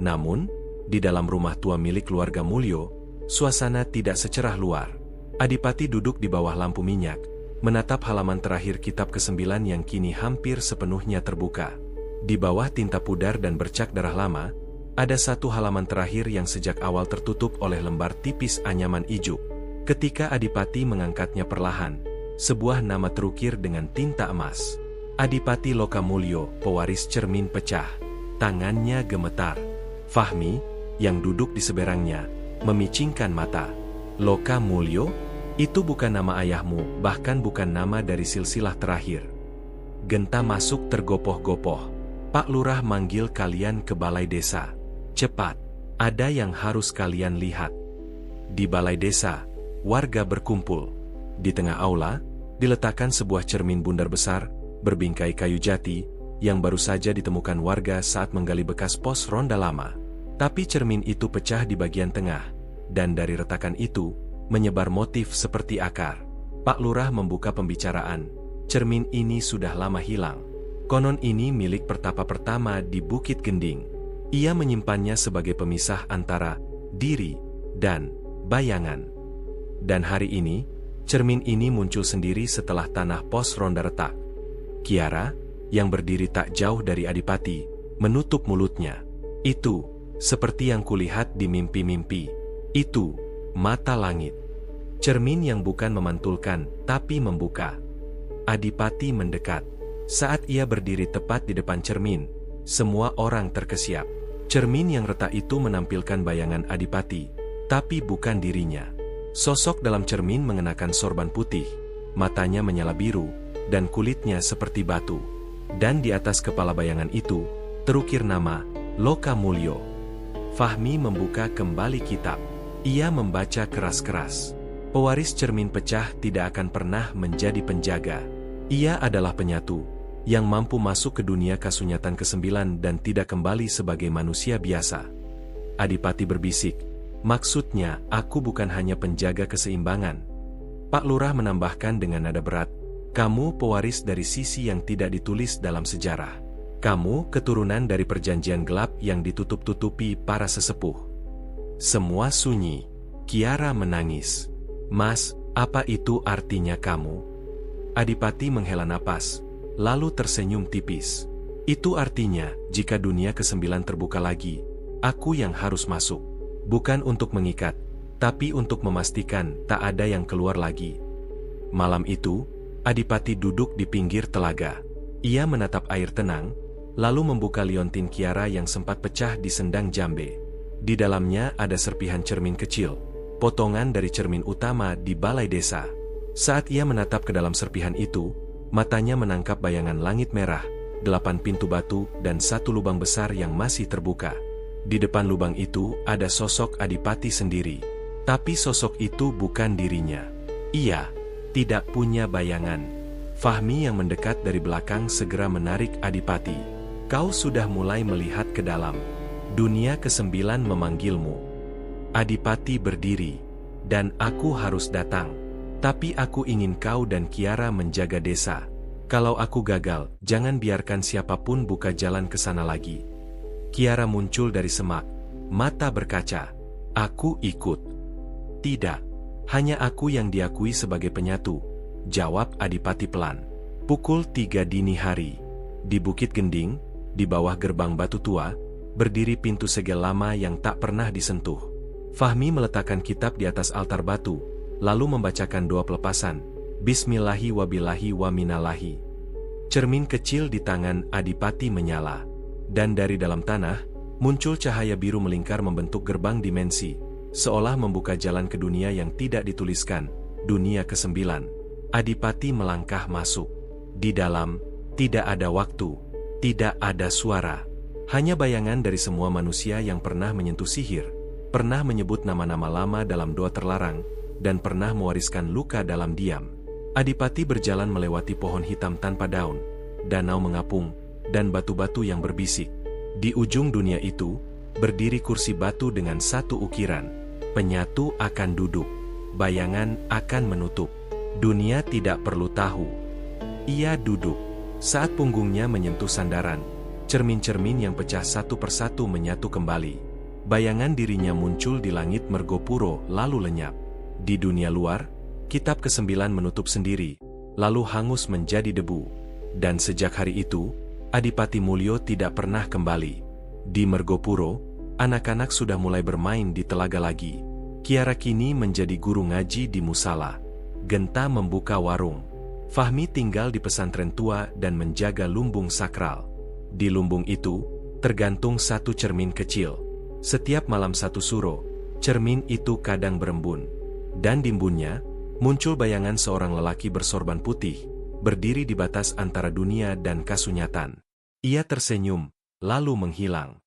Namun, di dalam rumah tua milik keluarga Mulyo, suasana tidak secerah luar. Adipati duduk di bawah lampu minyak, menatap halaman terakhir kitab ke-9 yang kini hampir sepenuhnya terbuka. Di bawah tinta pudar dan bercak darah lama, ada satu halaman terakhir yang sejak awal tertutup oleh lembar tipis anyaman ijuk. Ketika Adipati mengangkatnya perlahan, sebuah nama terukir dengan tinta emas. Adipati Lokamulyo, pewaris cermin pecah. Tangannya gemetar. Fahmi, yang duduk di seberangnya, memicingkan mata. "Lokamulyo? Itu bukan nama ayahmu, bahkan bukan nama dari silsilah terakhir." Genta masuk tergopoh-gopoh. "Pak Lurah manggil kalian ke balai desa. Cepat, ada yang harus kalian lihat." Di balai desa, warga berkumpul. Di tengah aula, diletakkan sebuah cermin bundar besar, berbingkai kayu jati, yang baru saja ditemukan warga saat menggali bekas pos ronda lama. Tapi cermin itu pecah di bagian tengah, dan dari retakan itu, menyebar motif seperti akar. Pak Lurah membuka pembicaraan. Cermin ini sudah lama hilang. Konon ini milik pertapa pertama di Bukit Gending. Ia menyimpannya sebagai pemisah antara diri dan bayangan. Dan hari ini, cermin ini muncul sendiri setelah tanah pos ronda retak. Kiara, yang berdiri tak jauh dari Adipati, menutup mulutnya. Itu, seperti yang kulihat di mimpi-mimpi. Itu, mata langit. Cermin yang bukan memantulkan, tapi membuka. Adipati mendekat. Saat ia berdiri tepat di depan cermin, semua orang terkesiap. Cermin yang retak itu menampilkan bayangan Adipati, tapi bukan dirinya. Sosok dalam cermin mengenakan sorban putih, matanya menyala biru, dan kulitnya seperti batu. Dan di atas kepala bayangan itu, terukir nama, Loka Mulyo. Fahmi membuka kembali kitab. Ia membaca keras-keras. Pewaris cermin pecah tidak akan pernah menjadi penjaga. Ia adalah penyatu, yang mampu masuk ke dunia kasunyatan ke-9 dan tidak kembali sebagai manusia biasa. Adipati berbisik, maksudnya aku bukan hanya penjaga keseimbangan. Pak Lurah menambahkan dengan nada berat, kamu pewaris dari sisi yang tidak ditulis dalam sejarah. Kamu keturunan dari perjanjian gelap yang ditutup-tutupi para sesepuh. Semua sunyi. Kiara menangis. Mas, apa itu artinya kamu? Adipati menghela napas, lalu tersenyum tipis. Itu artinya, jika dunia ke-9 terbuka lagi, aku yang harus masuk. Bukan untuk mengikat, tapi untuk memastikan tak ada yang keluar lagi. Malam itu, Adipati duduk di pinggir telaga. Ia menatap air tenang, lalu membuka liontin Kiara yang sempat pecah di sendang jambe. Di dalamnya ada serpihan cermin kecil, potongan dari cermin utama di balai desa. Saat ia menatap ke dalam serpihan itu, matanya menangkap bayangan langit merah, 8 pintu batu dan 1 lubang besar yang masih terbuka. Di depan lubang itu ada sosok Adipati sendiri. Tapi sosok itu bukan dirinya. Ia tidak punya bayangan. Fahmi yang mendekat dari belakang segera menarik Adipati. Kau sudah mulai melihat ke dalam. Dunia ke-9 memanggilmu. Adipati berdiri. Dan aku harus datang. Tapi aku ingin kau dan Kiara menjaga desa. Kalau aku gagal, jangan biarkan siapapun buka jalan ke sana lagi. Kiara muncul dari semak. Mata berkaca. Aku ikut. Tidak. Hanya aku yang diakui sebagai penyatu, jawab Adipati pelan. Pukul 3 dini hari. Di Bukit Gending, di bawah gerbang batu tua, berdiri pintu segel lama yang tak pernah disentuh. Fahmi meletakkan kitab di atas altar batu, lalu membacakan doa pelepasan, Bismillahi wabillahi wa minallahi. Cermin kecil di tangan Adipati menyala, dan dari dalam tanah, muncul cahaya biru melingkar membentuk gerbang dimensi, seolah membuka jalan ke dunia yang tidak dituliskan, dunia ke-9. Adipati melangkah masuk. Di dalam, tidak ada waktu, tidak ada suara. Hanya bayangan dari semua manusia yang pernah menyentuh sihir, pernah menyebut nama-nama lama dalam doa terlarang, dan pernah mewariskan luka dalam diam. Adipati berjalan melewati pohon hitam tanpa daun, danau mengapung, dan batu-batu yang berbisik. Di ujung dunia itu, berdiri kursi batu dengan satu ukiran. Penyatu akan duduk, bayangan akan menutup. Dunia tidak perlu tahu. Ia duduk. Saat punggungnya menyentuh sandaran, cermin-cermin yang pecah satu persatu menyatu kembali. Bayangan dirinya muncul di langit Mergopuro lalu lenyap. Di dunia luar, kitab ke-9 menutup sendiri, lalu hangus menjadi debu. Dan sejak hari itu, Adipati Mulyo tidak pernah kembali. Di Mergopuro, anak-anak sudah mulai bermain di telaga lagi. Kiara kini menjadi guru ngaji di musala. Genta membuka warung. Fahmi tinggal di pesantren tua dan menjaga lumbung sakral. Di lumbung itu, tergantung satu cermin kecil. Setiap malam satu suro, cermin itu kadang berembun. Dan di embunnya, muncul bayangan seorang lelaki bersorban putih, berdiri di batas antara dunia dan kasunyatan. Ia tersenyum, lalu menghilang.